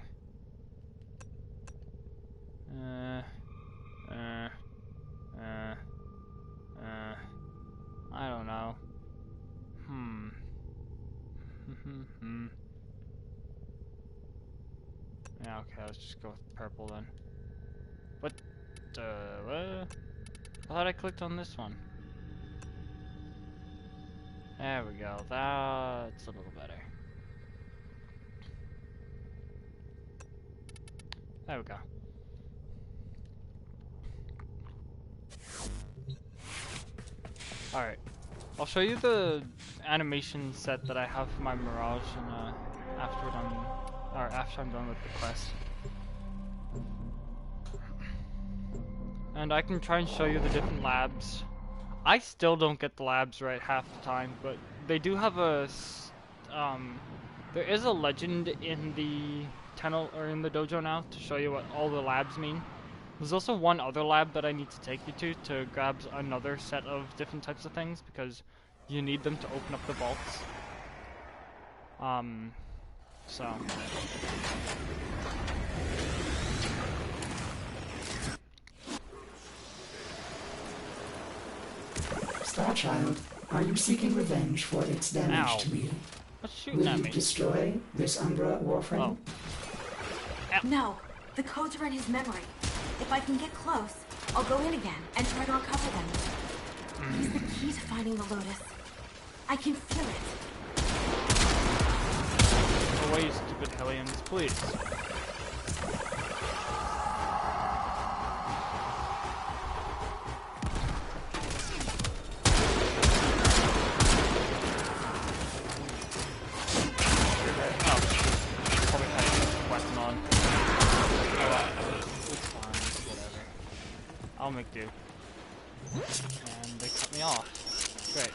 I don't know. Yeah, okay, let's just go with purple then. What? What? I thought I clicked on this one. There we go. That's a little better. There we go. Alright. I'll show you the animation set that I have for my Mirage after I'm done with the quest. And I can try and show you the different labs. I still don't get the labs right half the time, but they do have a there is a legend in the in the dojo now to show you what all the labs mean. There's also one other lab that I need to take you to grab another set of different types of things because you need them to open up the vaults. So. Starchild, are you seeking revenge for its damage to you? What's shooting Will at you me? destroy this Umbra Warframe? Oh. No, the codes are in his memory. If I can get close, I'll go in again and try to recover them. He's the key to finding the Lotus. I can feel it. Go away, you stupid Hellions, please. I'll make do. And they cut me off. Great.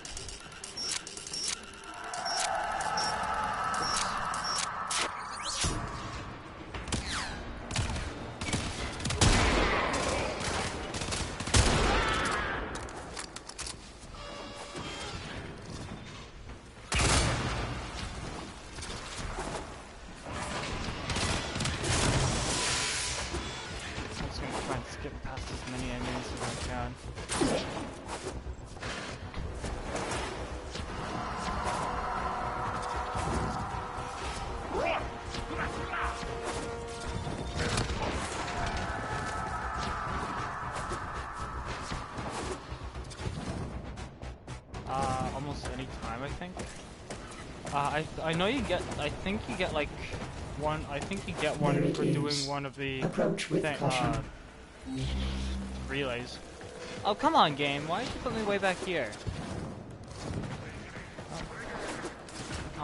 Almost any time, I think. I know you get. I think you get like one. I think you get one for doing one of the relays. Oh come on, game! Why did you put me way back here?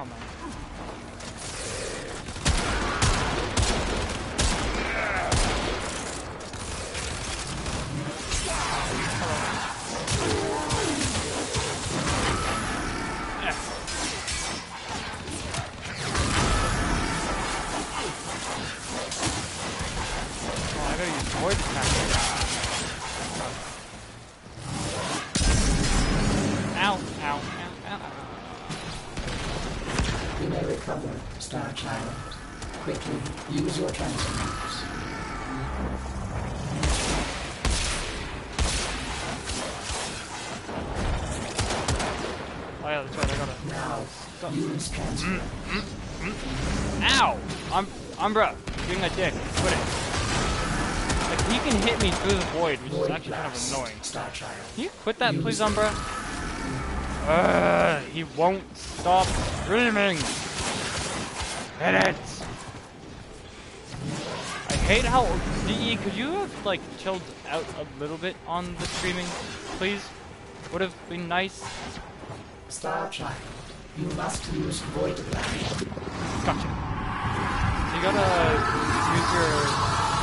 Oh man. Oh, I gotta use void attack. Ow, ow, ow, ow, ow. You may recover, Star Child. Quickly, use your transformers. Oh yeah, that's right, I gotta... Now, Stop. use transformers. Ow! Umbra, being a dick. Quit it. Like, he can hit me through the void, which is actually kind of annoying. Star Child. Can you quit that, please, Umbra? He won't stop screaming. Hit it! I hate how... DE, could you have, like, chilled out a little bit on the screaming, please? Would have been nice. Star Child, you must use Void Blast. Gotcha. So you gotta use your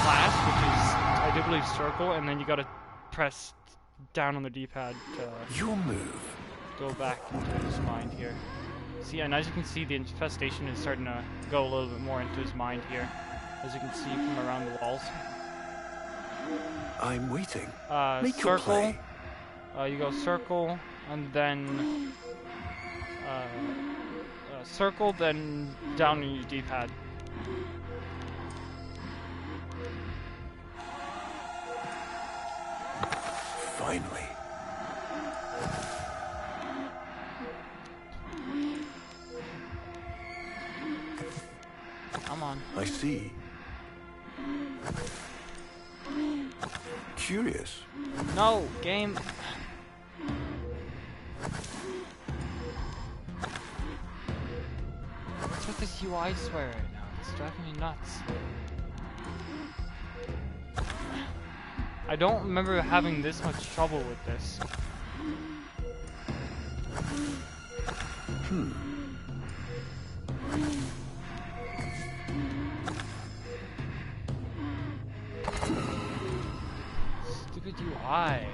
class, which is, I do believe, circle, and then you gotta press down on the D-pad to Your move. go back into his mind here. See, and as you can see, the infestation is starting to go a little bit more into his mind here, as you can see from around the walls. I'm waiting. Make your Circle. play. You go circle, and then circle, then down on your D-pad. Finally. Come on. I see. Curious. No, game. What's with this UI swear right now? It's driving me nuts. I don't remember having this much trouble with this. Stupid UI.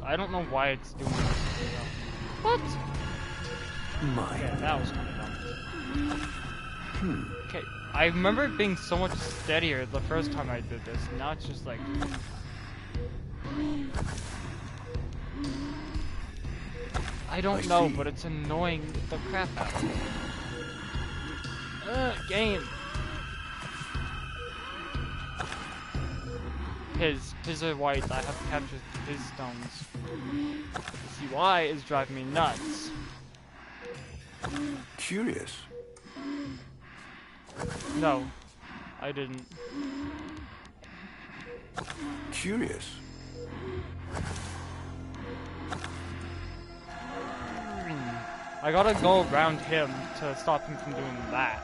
I don't know why it's doing this. What? Mine. Yeah, that was kind of dumb. Okay, I remember it being so much steadier the first time I did this. Now it's just like... I don't know, but it's annoying the crap out of me. Game. His are white. I have to capture his stones. This UI is driving me nuts. Curious. No, I didn't. Curious. I gotta go around him to stop him from doing that.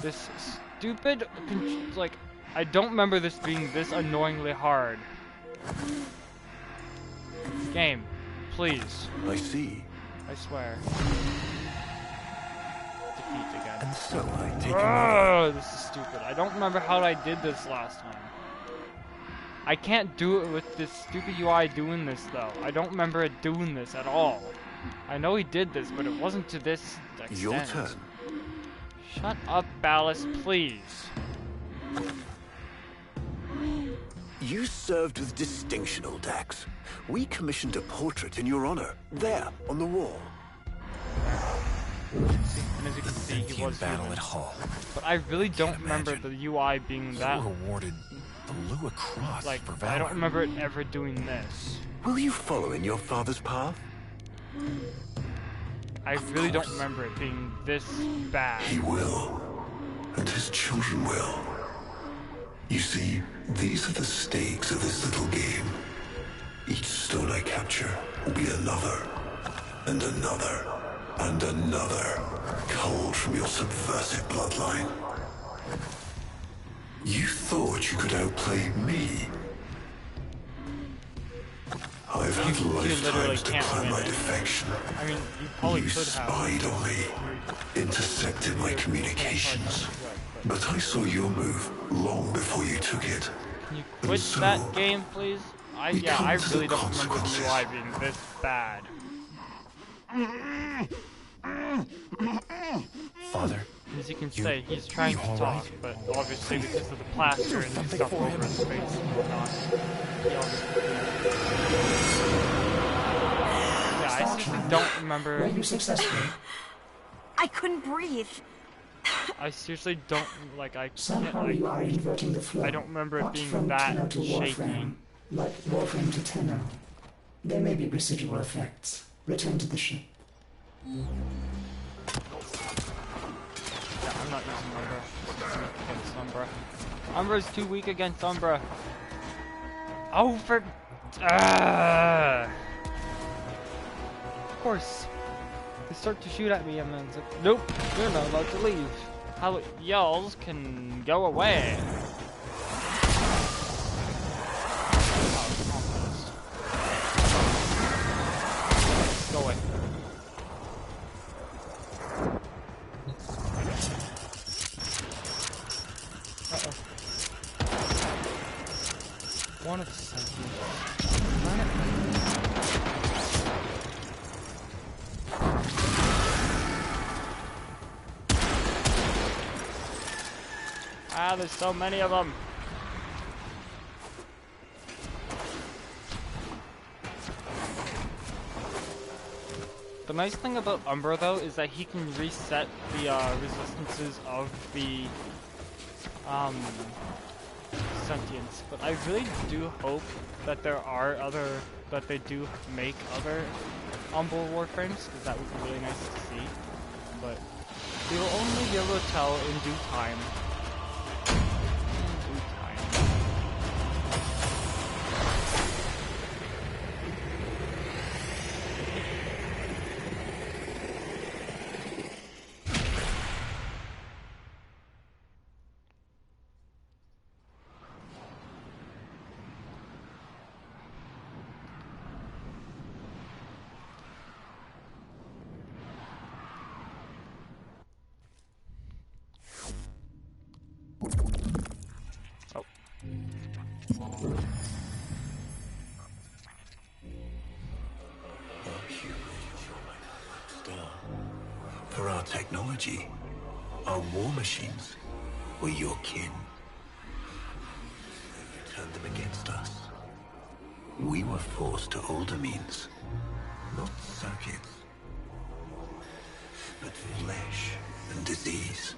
This stupid, like, I don't remember this being this annoyingly hard. Game, please. I see. I swear. Defeat again. And so I take Ugh, this is stupid. I don't remember how I did this last time. I can't do it with this stupid UI doing this though. I don't remember it doing this at all. I know he did this, but it wasn't to this extent. Your turn. Shut up, Ballast, please. You served with distinction, old Dax. We commissioned a portrait in your honor, there, on the wall. And as you can see, he was battle human. at Hall. But I really don't remember the UI being that. You were awarded the Lua Cross Like, for valor. I don't remember it ever doing this. Will you follow in your father's path? I really don't remember it being this bad. He will, and his children will. You see, these are the stakes of this little game. Each stone I capture will be another, and another, and another, culled from your subversive bloodline. You thought you could outplay me? I've had you literally lifetimes to can't plan my win. defection. I mean, you probably You could have. spied on me, intercepted my communications. But I saw your move long before you took it. Can you And quit so, that game, please? I we come to the really don't remember the consequences. UI being this bad. Father, As you can say, he's trying to talk, but obviously because of the plaster and stuff over his face and whatnot, he obviously yeah, I seriously don't remember. Were you successful? I couldn't breathe. I seriously don't like. I can't Somehow you are inverting the flow. I don't remember it Not being from that Tenno to shaky. Warframe, like Warframe to Tenno. There may be residual effects. Return to the ship. Yeah, I'm not using Umbra. It's weak against Umbra. Umbra's too weak against Umbra. Oh, for... Of course. They start to shoot at me and then it's like, nope, you're not allowed to leave. How y'alls can go away. Go away. One of the sentries. Ah, there's so many of them. The nice thing about Umbra though is that he can reset the resistances of the sentience, but I really do hope that they do make other Umbra Warframes, because that would be really nice to see. But we will only be able to tell in due time. In due time. For our technology, our war machines were your kin. You turned them against us. We were forced to older means, not circuits, but flesh and disease.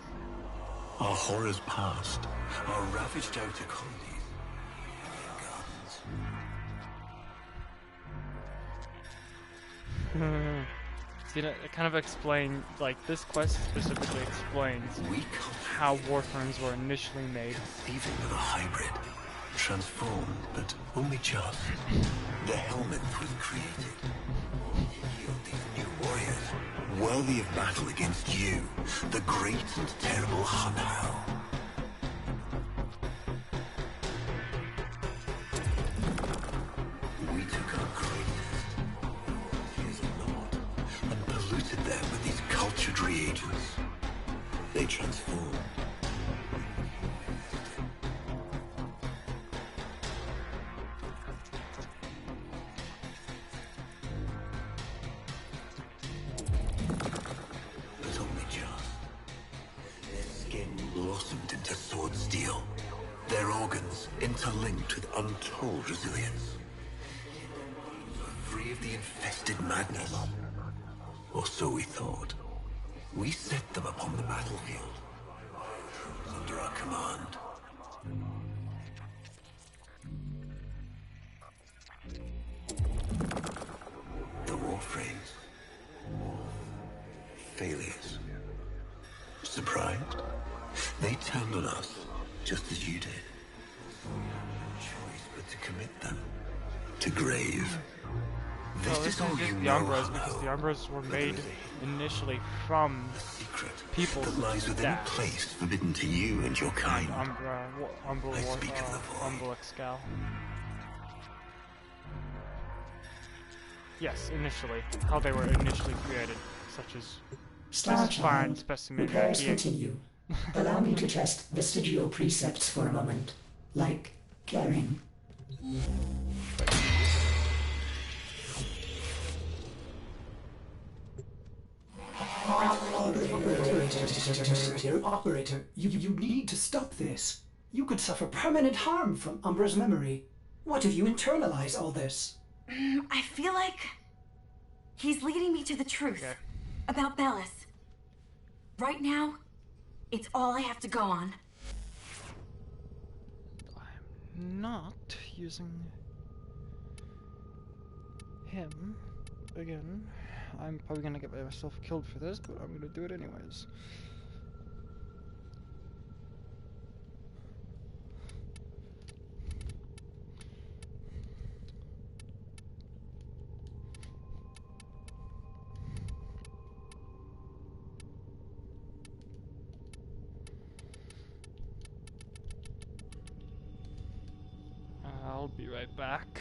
Our horrors past, our ravaged outer colonies, their gardens. See, it kind of explains, like, this quest specifically explains how Warframes were initially made. Even with a hybrid, transformed, but only just. The helmet was created. These new warriors, worthy of battle against you, the great and terrible Hunhow. We took our greatest, here's a lot, and polluted them with these cultured reagents. They transformed. But only just. Their skin blossomed into sword steel. Their organs interlinked with untold resilience. Free of the infested madness. Or so we thought. We set them upon the battlefield. Under our command. The Warframes. Failures. Surprised? They turned on us, just as you did. No choice but to commit them to grave. Well, this isn't just the Umbras, because the Umbras were made initially from people that lies within a place forbidden to you and your kind. Umbral Excal. Yes, initially. How they were initially created, such as Star this fine Child, specimen repairs here. continue. Allow me to test vestigial precepts for a moment, like caring. Operator, you need to stop this. You could suffer permanent harm from Umbra's memory. What if you internalize all this? I feel like he's leading me to the truth about Bellis. Right now, it's all I have to go on. I'm not using him again. I'm probably gonna get myself killed for this, but I'm gonna do it anyways. I'll be right back.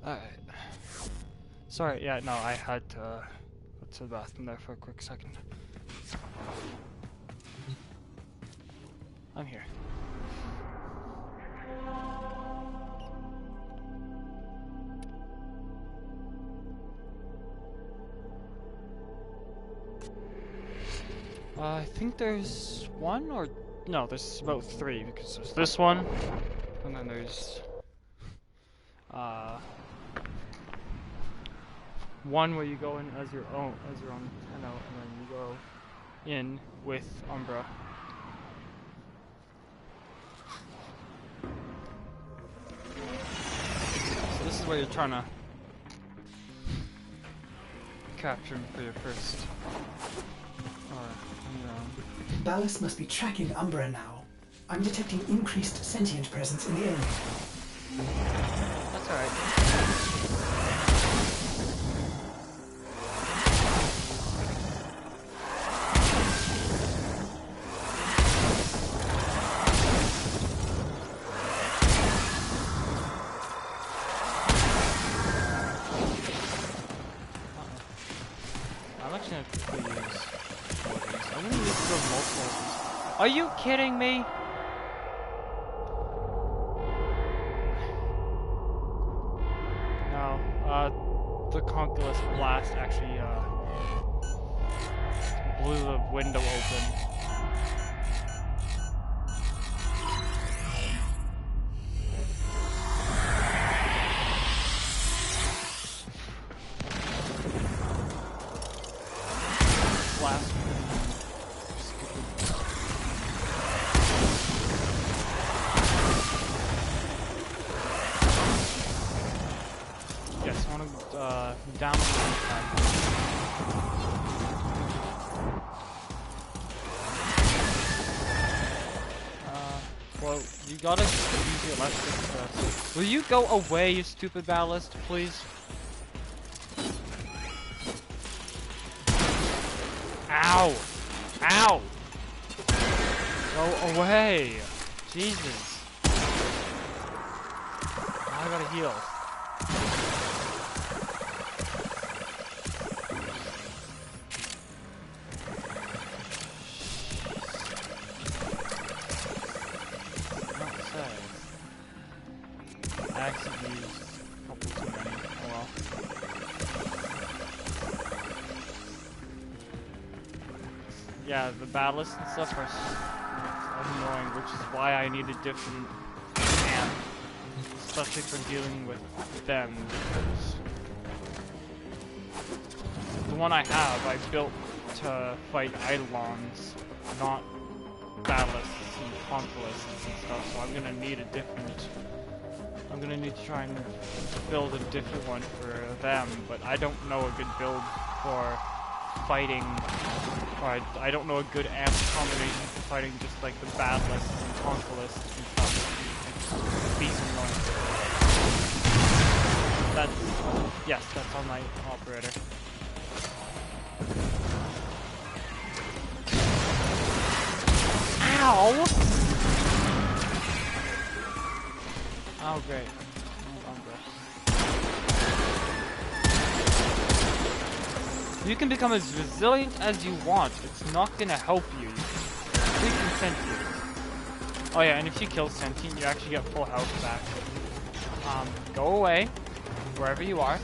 Alright. Sorry, yeah, no, I had to go to the bathroom there for a quick second. I'm here. I think there's one or... No, there's about three, because there's this one, and then there's... one where you go in as your own tenno, and then you go in with Umbra. So this is where you're trying to capture him for your first. Ballas must be tracking Umbra now. I'm detecting increased sentient presence in the area. That's alright. Are you kidding me? No, the Conquest blast actually, blew the window open. Blast. down on the side. Well, you gotta use your left stick first. Will you go away, you stupid ballast, please? Ow! Ow! Go away! Jesus. Now I gotta heal. I accidentally used a couple too many. Oh well. Yeah, the ballast and stuff are annoying, which is why I need a different amp, especially for dealing with them, because the one I have I built to fight Eidolons, not ballasts and conquilists and stuff, so I'm gonna need a different. I'm gonna need to try and build a different one for them, but I don't know a good build for fighting, or I don't know a good amp combination for fighting just like the Badlists and Conquilists and stuff. It's beast annoying. That's, yes, that's on my operator. Ow! Oh, great. You can become as resilient as you want. It's not gonna help you. Freaking sentient. Oh yeah, and if you kill sentient, you actually get full health back. Go away, wherever you are.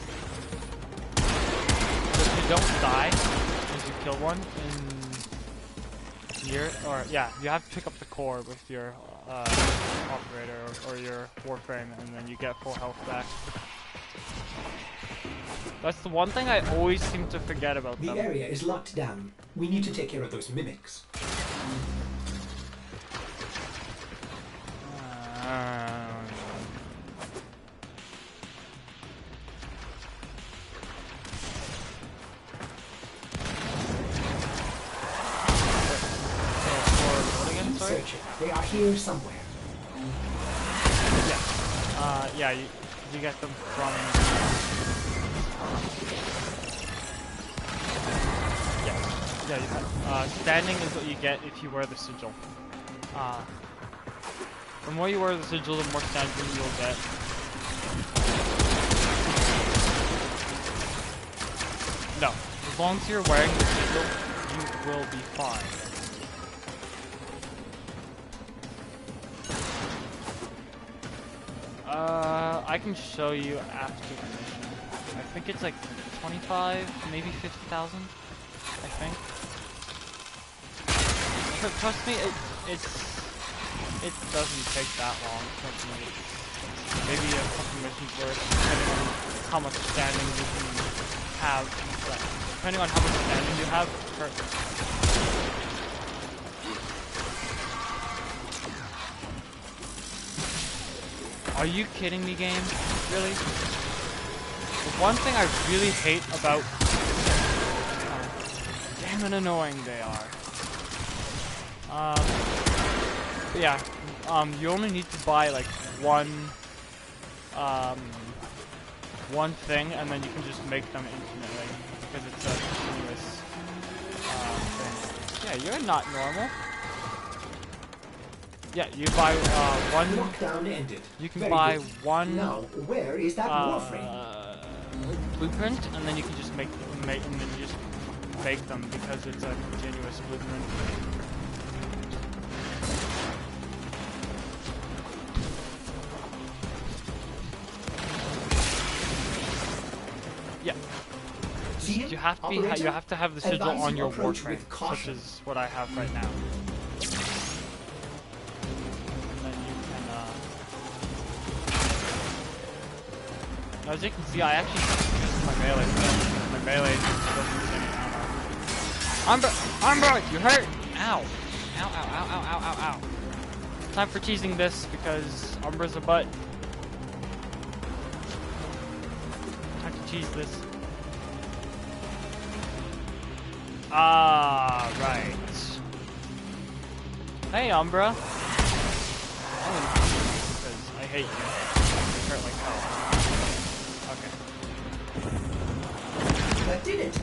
If you don't die, as you kill one in here, or yeah, you have to pick up the core with your operator or your Warframe, and then you get full health back. That's the one thing I always seem to forget about them. The area is locked down. We need to take care of those mimics. Search it. They are here somewhere. Yeah. Yeah, you get them from... Yeah, standing is what you get if you wear the sigil. The more you wear the sigil, the more standing you'll get. No, as long as you're wearing the sigil, you will be fine. I can show you after the mission. I think it's like 25, maybe 50,000. I think. But trust me, it doesn't take that long. Trust me. Maybe a couple missions worth, depending on how much standing you can have. Depending on how much standing you have. Perfect. Are you kidding me, game? Really? The one thing I really hate about... damn it annoying they are. Yeah, you only need to buy like one thing, and then you can just make them infinitely, because it's a continuous thing. Yeah, you're not normal. Yeah, you buy one. Lockdown ended. You can Very buy good. one. Now, where is that Warframe? Blueprint, and then you can just make and then you just make them because it's a continuous blueprint. Yeah. You have to you have to have the sigil on your Warframe, such as what I have right now. As you can see, I actually used my melee. My melee doesn't use any ammo. Umbra, you hurt! Ow! Ow, ow, ow, ow, ow, ow, ow. Time for teasing this because Umbra's a butt. Time to tease this. Ah, right. Hey, Umbra. Because I hate you. You hurt like hell. Okay. That did it.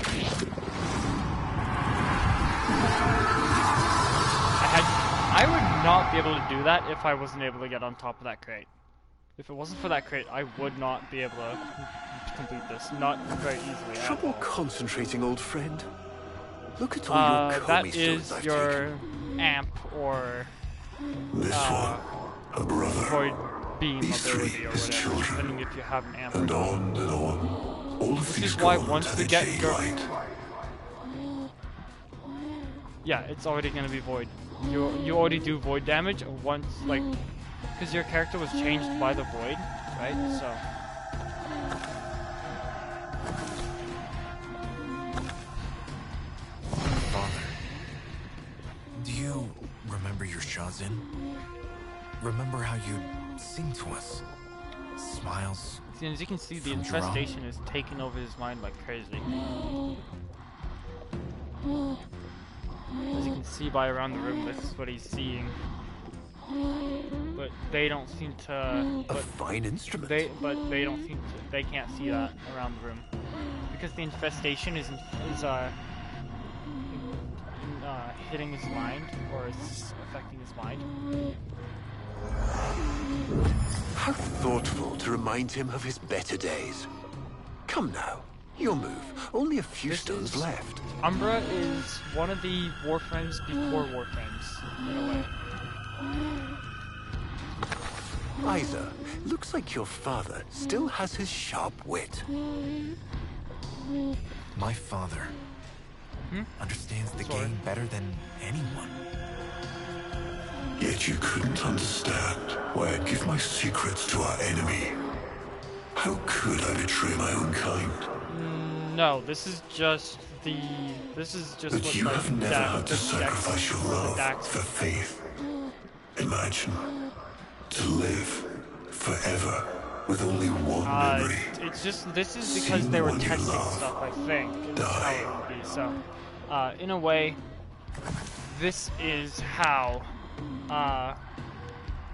I would not be able to do that if I wasn't able to get on top of that crate. If it wasn't for that crate, I would not be able to complete this. Not very easily at Trouble all. concentrating, old friend. Look at all your That Comey is stones I've your amp or This one, a brother. void beam These ability three, or his whatever, children. depending if you have an amp. And on and on. All of This these is why gone once to we the get jade your light. yeah, it's already gonna be void. You already do void damage once, like, because your character was changed by the void, right? So. Father, do you remember your Shazin? Remember how you'd sing to us? Smiles. See, as you can see, the from Jerome. infestation is taking over his mind like crazy. As you can see by around the room, this is what he's seeing. But they don't seem to. A fine instrument. They don't seem to. They can't see that around the room because the infestation is hitting his mind or is affecting his mind. How thoughtful to remind him of his better days. Come now, your move. Only a few stones left. Umbra is one of the Warframes before Warframes, in a way. Isa, looks like your father still has his sharp wit. My father understands the Sorry. game better than anyone. Yet you couldn't understand why I'd give my secrets to our enemy. How could I betray my own kind? No, this is just the. This is just But what you like, have never had to the sacrifice your love Dax- for faith. Imagine to live forever with only one memory. It's just this is because Seeing they were one you testing love stuff, I think. Is how die. it would be. So, in a way, this is how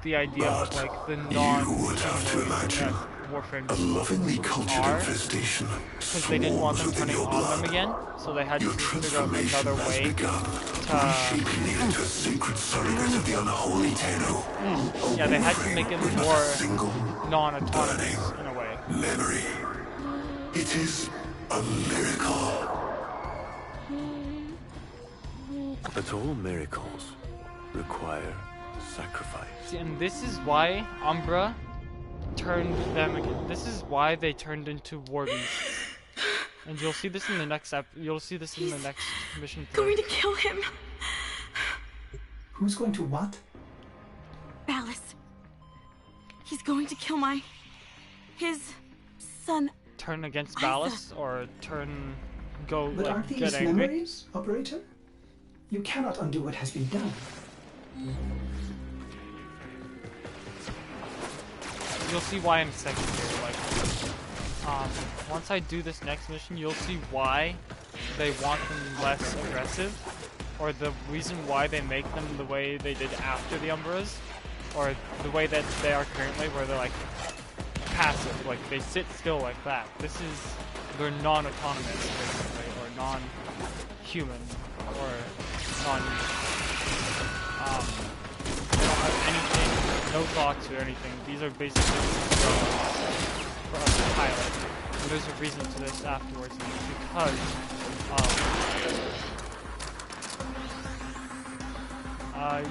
the idea of like the You would have to imagine Warframe a lovingly cultured are, infestation because they didn't want them swarms within turning your on blood. them again, so they had Your to figure out transformation another has way begun, to. reshaping you into a sacred surrogate of the unholy Tenno. Yeah, they had to make it With not a more single non-autonomous in a way. memory. It is a miracle. But all miracles require sacrifice. See, and this is why Umbra turned them again. This is why they turned into war beasts. And you'll see this in the next you'll see this in the next mission. Going to kill him. Who's going to what? Ballas. He's going to kill his son. Turn against Isa. Ballas or go But like aren't get these angry. memories, Operator? You cannot undo what has been done. You'll see why in a second here. Like, once I do this next mission, you'll see why they want them less aggressive, or the reason why they make them the way they did after the Umbras, or the way that they are currently, where they're like passive, like they sit still like that. They're non-autonomous, basically, or non-human, or they don't have anything, no thoughts or anything. These are basically for us to pilot. And there's a reason to this afterwards, and it's because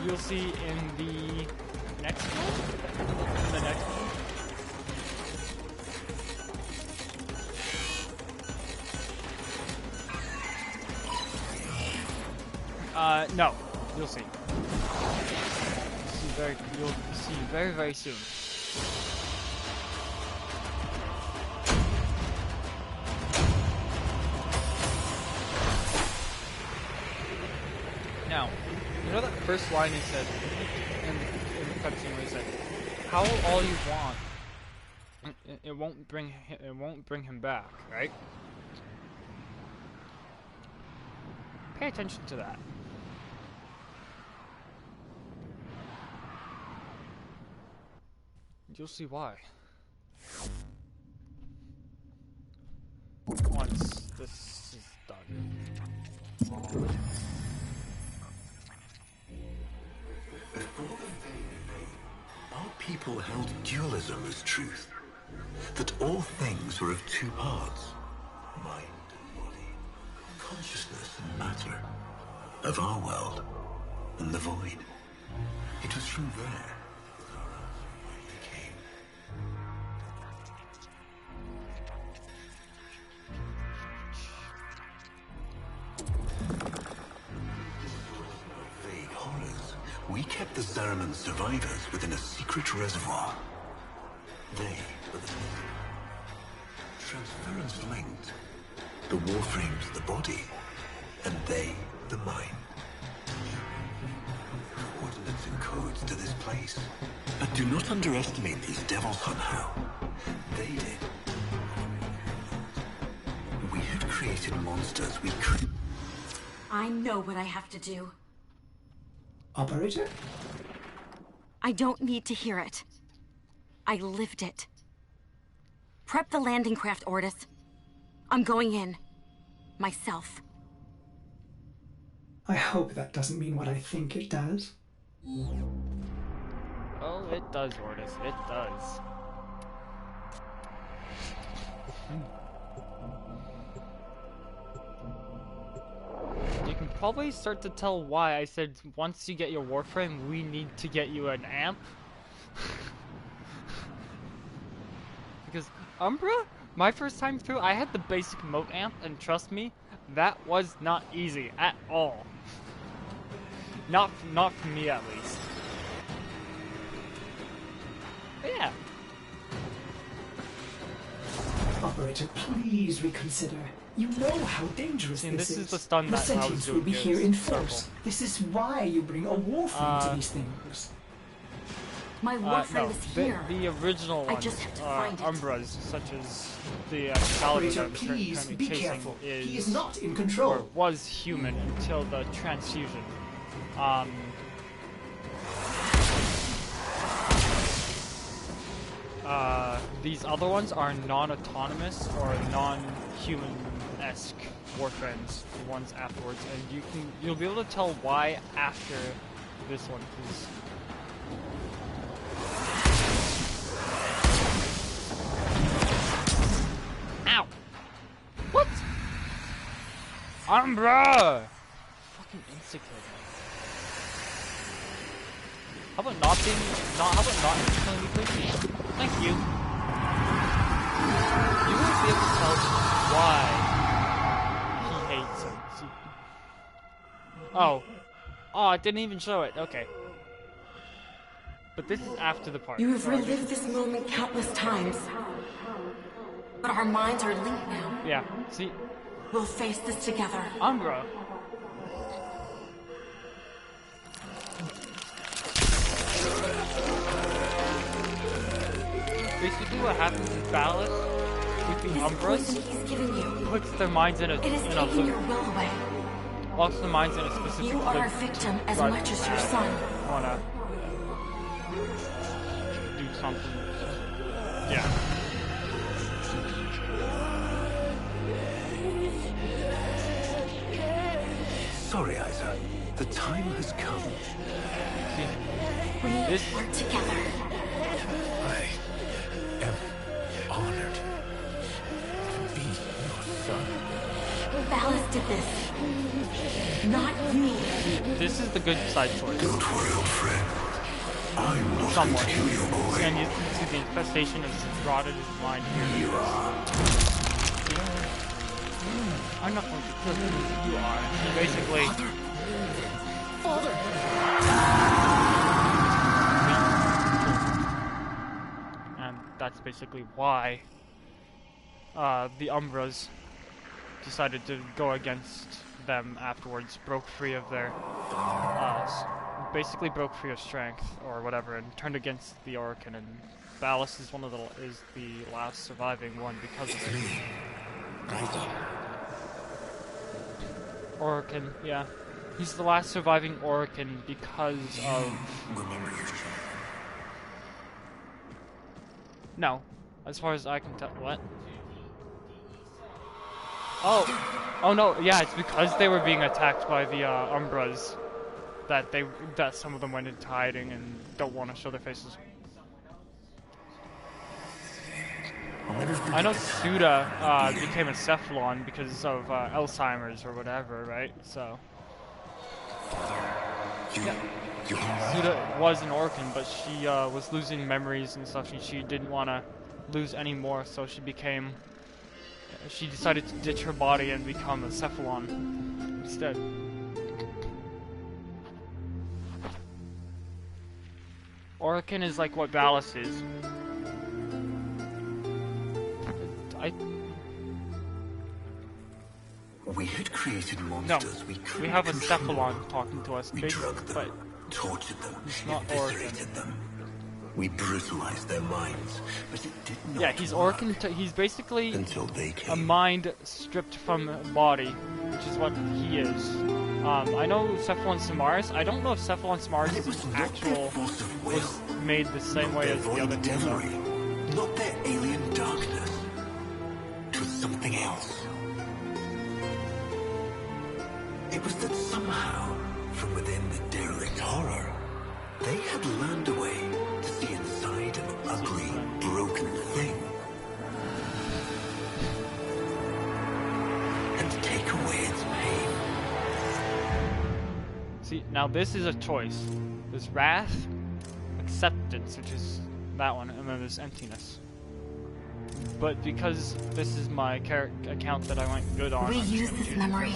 you'll see in the next one. No, you'll see. You'll see very, very soon. Now, you know that first line he said in the cutscene where he said, "Howl all you want, it won't bring him back," right? Pay attention to that. You'll see why. Once this is done. Our people held dualism as truth. That all things were of two parts. Mind and body. Consciousness and matter. Of our world and the void. It was from there that our finally came. Vague horrors. We kept the Zariman survivors within a secret reservoir. They were the transference linked. The Warframe to the body, and they the mind. Coordinates and codes to this place. But do not underestimate these devils somehow. They did. We had created monsters we could. I know what I have to do. Operator? I don't need to hear it. I lived it. Prep the landing craft, Ordis. I'm going in. Myself. I hope that doesn't mean what I think it does. Oh, it does, Ordis. It does. You can probably start to tell why I said once you get your Warframe, we need to get you an amp. Because Umbra, my first time through, I had the basic moat amp, and trust me, that was not easy at all. Not for me, at least. But yeah. Operator, please reconsider. You know how dangerous This is. is the stun The that I was sentience will doing be here in circle. force. This is why you bring a Warframe to these things. My Warframe No, is here. the original I ones, just have to find it. Umbras, such as the Paladin Operator, that I'm please currently be chasing, careful. He is not in control. or was human until the transfusion. These other ones are non-autonomous or non-human-esque Warframes, the ones afterwards, and you'll be able to tell why after this one, because ow! What? Umbra! Fucking insta-kill. How about not insta-killing me, please? Thank you. You won't be able to tell why he hates him. Oh. Oh, it didn't even show it. Okay. But this is after the part. You have relived this moment countless times. But our minds are linked now. Yeah, see? We'll face this together. Umbra. Basically what happens is Ballast with the Umbras He's giving you. puts their minds in a It is loop. taking your will away. Locks their minds in a specific You are a loop. victim as Right. much as your son. Wanna do something. Yeah. Sorry, Isa. The time has come. We This work together. I am honored to be your son. Ballast did this. Not you. this is the good side choice. Don't worry, old friend. I'm not going Somewhat. to kill your boy. And you can see the infestation has rotted his mind here. You are. I'm not going to kill him. You are. He basically. And that's basically why the Umbras decided to go against them afterwards, broke free of their, basically broke free of strength or whatever, and turned against the Orokin. And Ballast is the last surviving one because of it. Me, Raisa. Orokin, yeah. He's the last surviving Orokin because of... Remember your children. No. As far as I can tell. What? Oh! Oh no, yeah, it's because they were being attacked by the Umbras that some of them went into hiding and don't want to show their faces. I know Suda became a Cephalon because of Alzheimer's or whatever, right? So... Yeah. Suda was an Orokin, but she was losing memories and stuff, and she didn't want to lose any more, so she became... She decided to ditch her body and become a Cephalon instead. Orokin is like what Valis is. We had created No, monsters we have a Cephalon talking to us, We drugged them, but tortured them, he's not eviscerated them. We brutalized their minds, but it did not yeah, he's work Orokin. He's basically until they came. a mind stripped from a body, which is what he is. I know Cephalon Samaris. I don't know if Cephalon Samaris is actual was made the same way as the other two. Devilry, not their alien darkness. It was something else. It was that somehow, from within the derelict horror, they had learned a way to see inside an ugly, broken thing. And take away its pain. See, now this is a choice. There's wrath, acceptance, which is that one, and then there's emptiness. But because this is my account that I went good on, We use this memory.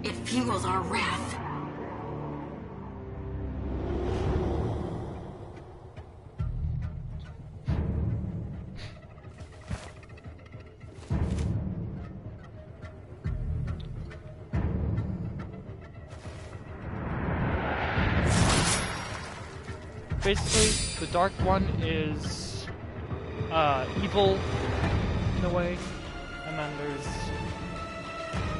It fuels our wrath. Basically, the Dark One is evil in a way, and then there's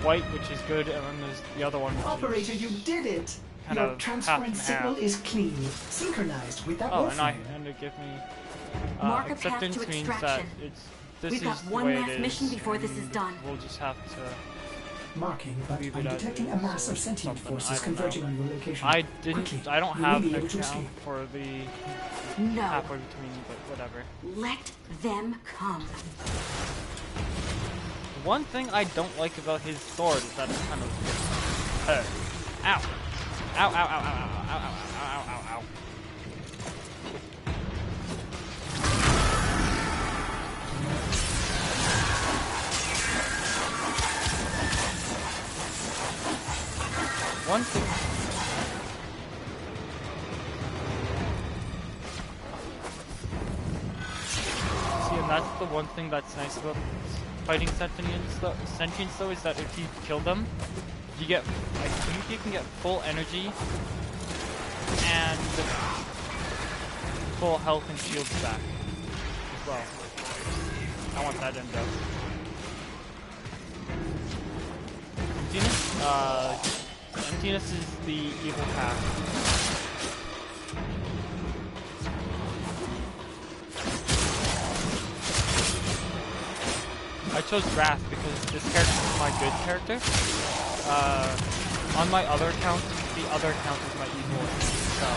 White, which is good, and then there's the other one, which Operator, is you did it! kind Your of transference half and signal half. is clean, synchronized with that Oh, Warframe. and it give me Mark a path acceptance to means that extraction. this We've got is the one way last it is, mission before this is and done. We'll just have to Marking, but leave I'm it as detecting it a is, mass or of sentient something, forces I don't converging know. on your location. I Quickly, don't you have will be an able to account escape. for the No. halfway between, but whatever. Let them come. One thing I don't like about his sword is that it's kind of ow. Ow, ow, ow, ow, ow, ow, ow, ow, ow, ow, ow. One thing. See, and that's the one thing that's nice about fighting sentience though, is that if you kill them, you get, I think you can get full energy and full health and shields back as well. I want that endo. Emptiness? Emptiness is the evil path. I chose Wrath because this character is my good character. On my other account, the other account is my evil one. So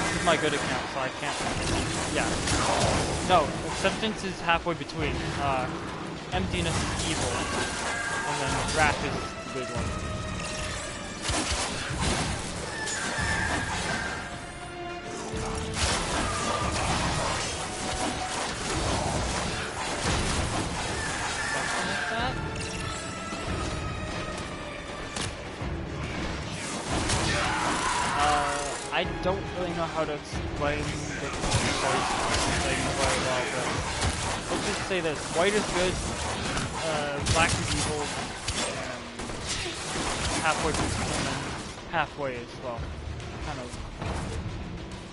this is my good account, so I can't. Yeah. No, acceptance is halfway between. Emptiness is evil, and then Wrath is the good one. I don't really know how to explain the choice thing very well, but let's just say this. White is good, black is evil, and halfway between them, halfway as well. Kind of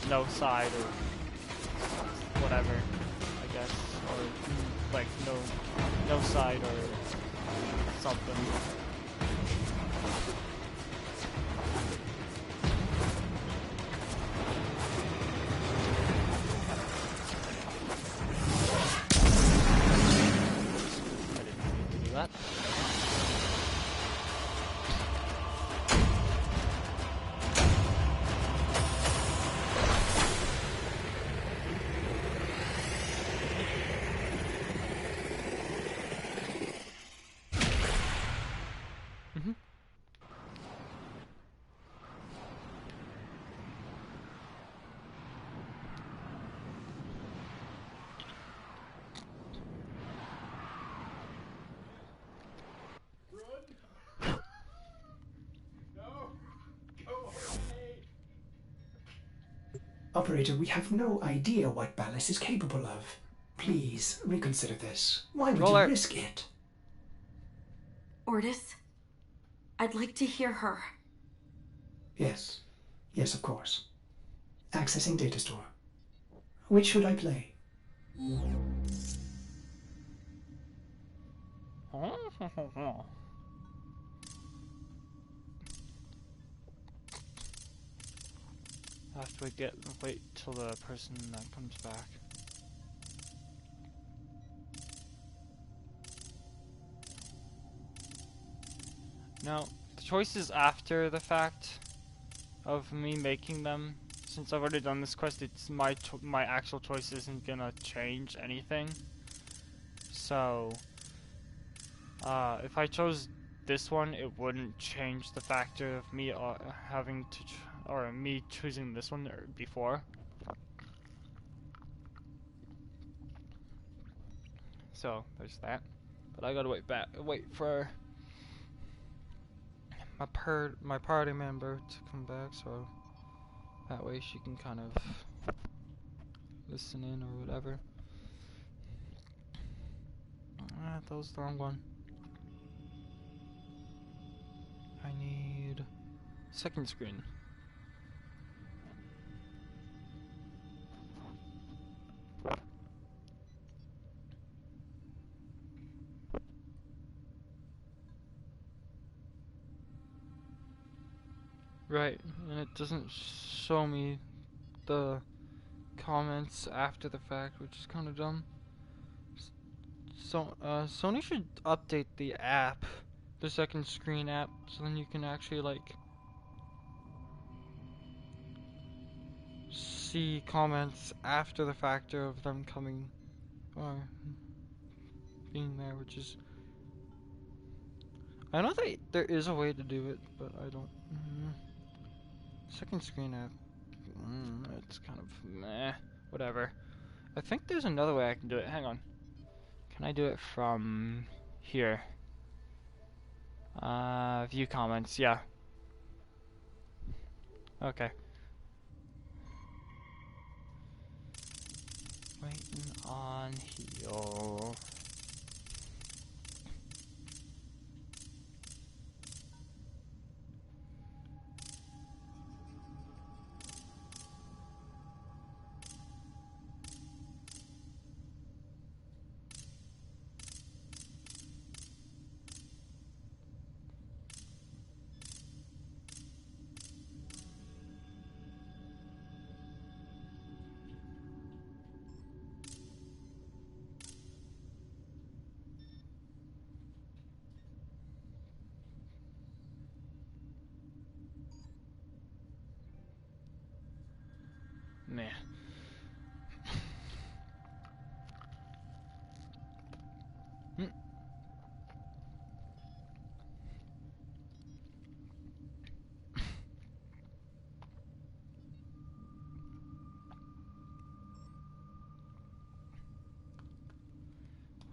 no side or whatever, I guess. Or like no side or something. I didn't mean to do that. Operator, we have no idea what Ballas is capable of. Please, reconsider this. Why would you risk it? Ortis, I'd like to hear her. Yes. Yes, of course. Accessing data store. Which should I play? I have to wait till the person that comes back. Now, the choices after the fact of me making them, since I've already done this quest, it's my actual choice isn't gonna change anything. So, if I chose this one, it wouldn't change the factor of me having to, or me choosing this one before. So there's that. But I gotta wait for my party member to come back, so that way she can kind of listen in or whatever. That was the wrong one. I need second screen. Right, and it doesn't show me the comments after the fact, which is kind of dumb. So, Sony should update the app, the second screen app, so then you can actually, like, see comments after the factor of them coming, or being there, which is... I know that there is a way to do it, but I don't... Second screen app, it's kind of meh, whatever. I think there's another way I can do it, hang on. Can I do it from here? View comments, yeah. Okay. Waiting on heal. Meh.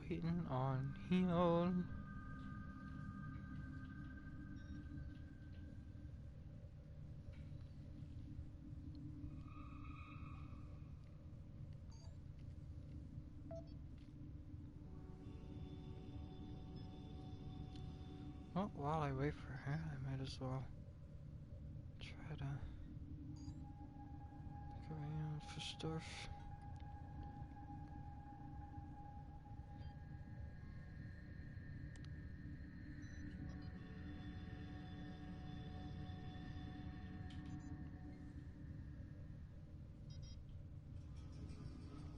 Waiting on heal. Well, while I wait for her, I might as well try to go around for stuff.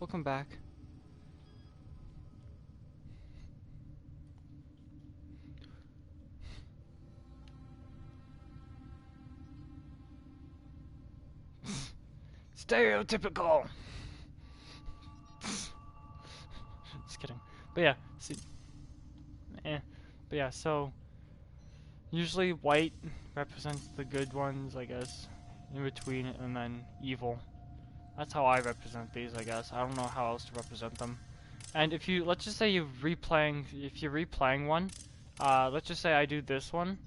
Welcome back. Stereotypical. Just kidding. But yeah, see, But yeah, so usually white represents the good ones, I guess, in between, and then evil. That's how I represent these, I guess. I don't know how else to represent them. And if you, let's just say if you're replaying one, let's just say I do this one.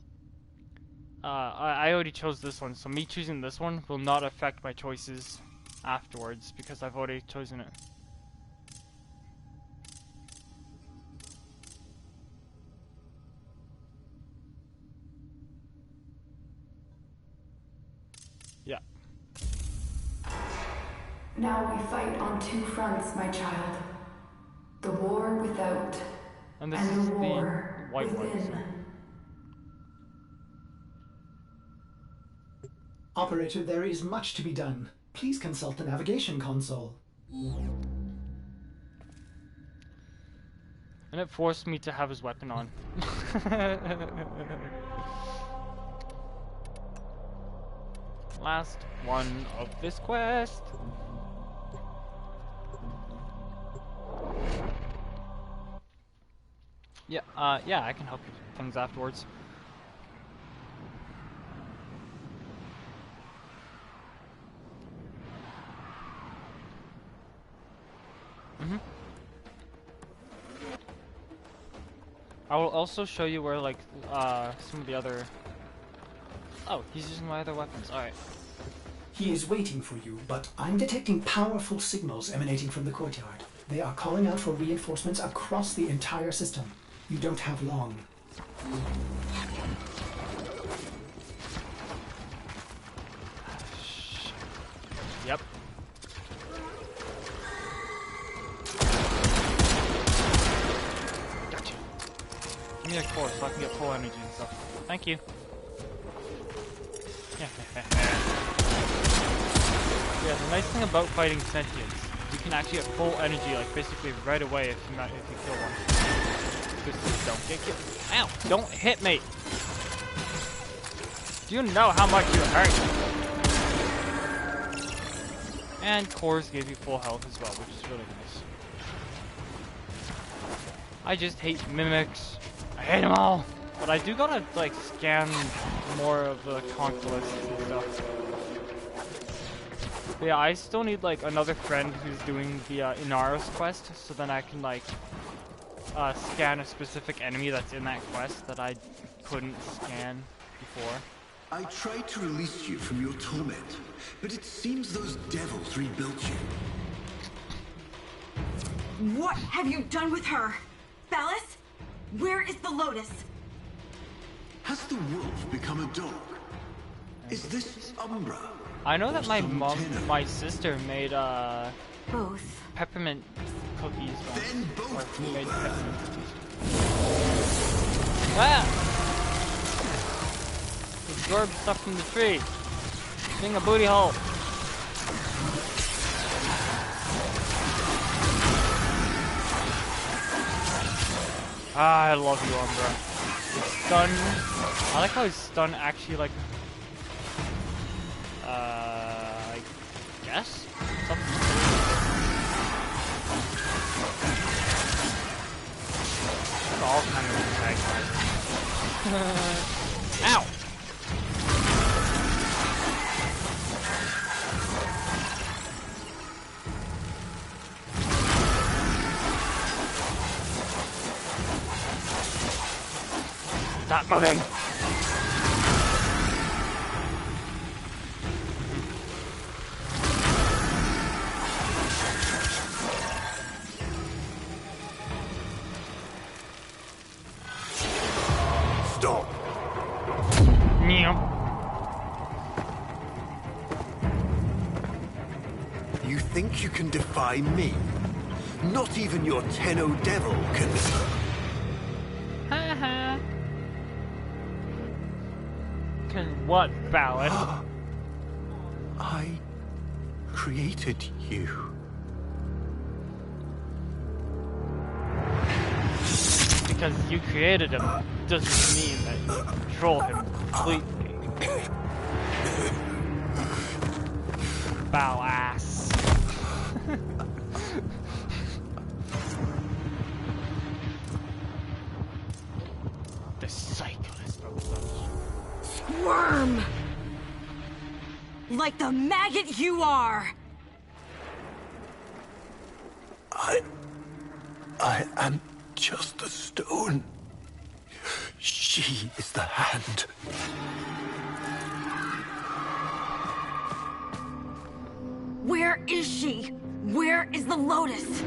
I already chose this one, so me choosing this one will not affect my choices afterwards, because I've already chosen it. Yeah. Now we fight on two fronts, my child. The war without, And this and is the the war white within. one. So. Operator, there is much to be done. Please consult the navigation console. And it forced me to have his weapon on. Last one of this quest. Yeah, yeah, I can help you with things afterwards. I will also show you where, like, some of the other... Oh, he's using my other weapons, alright. He is waiting for you, but I'm detecting powerful signals emanating from the courtyard. They are calling out for reinforcements across the entire system. You don't have long. Yep. Gotcha. Give me a core so I can get full energy and stuff. Thank you. Yeah, the nice thing about fighting sentients, you can actually get full energy, like basically right away if you kill one. Just don't get killed. Ow! Don't hit me! Do you know how much you hurt? And cores give you full health as well, which is really nice. I just hate mimics. I hate them all. But I do gotta like scan more of the conquests and stuff. But yeah, I still need like another friend who's doing the Inaros quest, so then I can like scan a specific enemy that's in that quest that I couldn't scan before. I tried to release you from your torment, but it seems those devils rebuilt you. What have you done with her? Phallus? Where is the Lotus? Has the wolf become a dog? Is this Umbra? I know that my sister made both peppermint cookies. Then both will made burn. peppermint cookies. Ah! Absorb stuff from the tree. Being a booty hole. Ah, I love you, Umbra. His stun. I like how his stun actually like. I guess something. They're all kind of antagonizing. Ow! Stop moving! Stop. You think you can defy me? Not even your Tenno Devil can. Haha. Can what, Phallus? I created you. because you created him doesn't mean that you control him completely. Foul ass. The cyclist from Worm! Like the maggot you are! I am just the stone. She is the hand. Where is she? Where is the Lotus?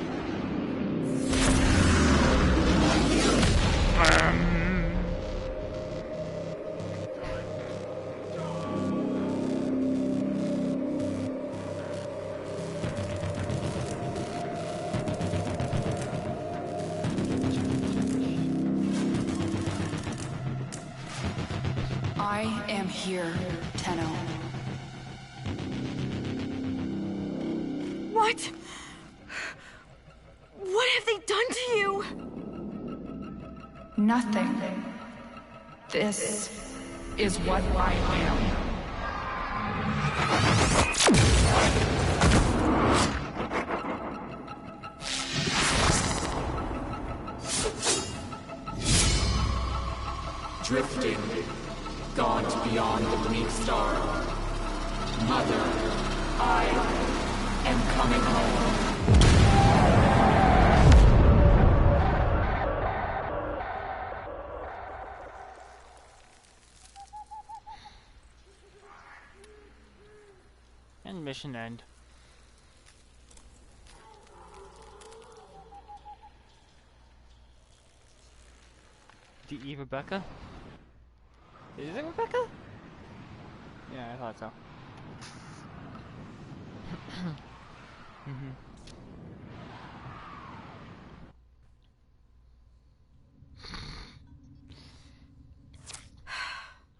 I am here, Tenno. What? What have they done to you? Nothing. This is what I am. Drifting, gaunt beyond the bleak star. Mother, I am coming home. And mission end. D.E. Rebecca? Is it Rebecca? Yeah, I thought so.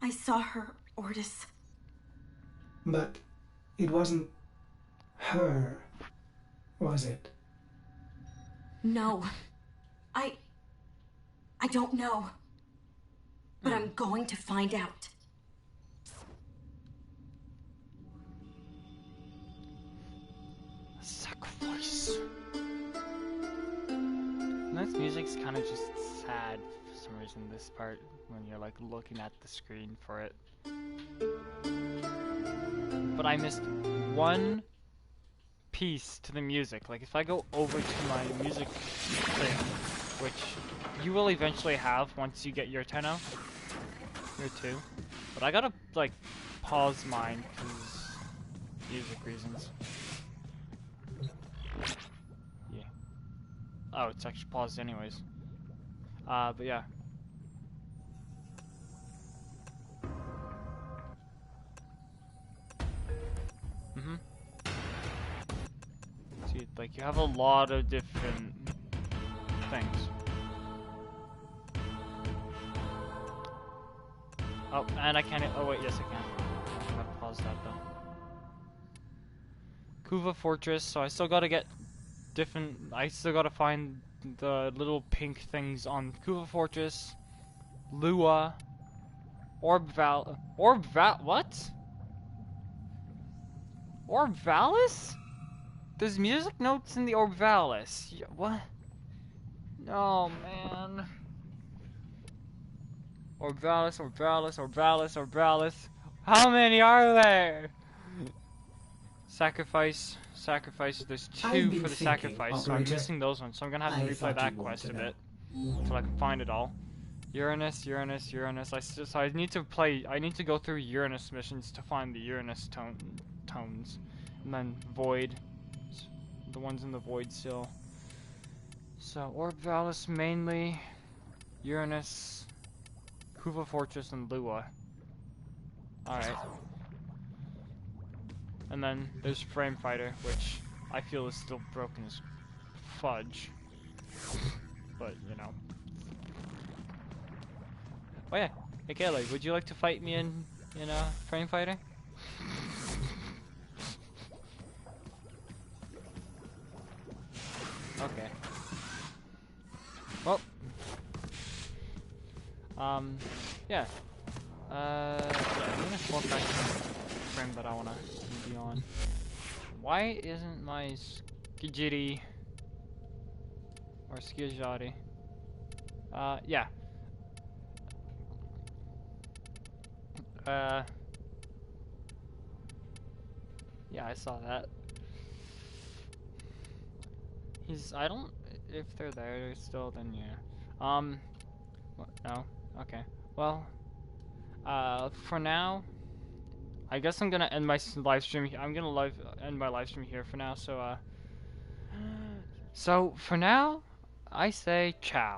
I saw her, Ortis. But it wasn't her, was it? No. I don't know. But I'm going to find out. Sacrifice. This music's kind of just sad for some reason, this part, when you're like looking at the screen for it. But I missed one piece to the music. Like if I go over to my music thing, which you will eventually have once you get your Tenno, your 2. But I gotta like pause mine because music reasons. Yeah. Oh, it's actually paused anyways. But yeah. See, like you have a lot of different things. Oh, and I can't. Oh wait, yes I can. I gotta pause that though. Kuva Fortress. So I still gotta get different. I still gotta find the little pink things on Kuva Fortress, Lua, What? Orvalis? There's music notes in the Orvalis. Yeah, what? Oh man. Orvalis. How many are there? Sacrifice. There's 2 for the sacrifice, so I'm missing those ones. So I'm gonna have to replay that quest a bit until I can find it all. Uranus. So I need to go through Uranus missions to find the Uranus tones, and then Void, the ones in the Void still. So Orvalis mainly, Uranus, Kuva Fortress, and Lua. Alright. And then there's Frame Fighter, which I feel is still broken as fudge. But, you know. Oh yeah. Hey Kayla, would you like to fight me in Frame Fighter? Okay. Well, Yeah. Yeah, I'm gonna swap back to the frame that I wanna be on. Why isn't my Skijiri or Skijari? Yeah. Yeah, I saw that. I don't, if they're there still, then yeah. No, okay. Well, for now, I guess I'm gonna end my live stream. I'm gonna end my live stream here for now. So, so for now, I say ciao.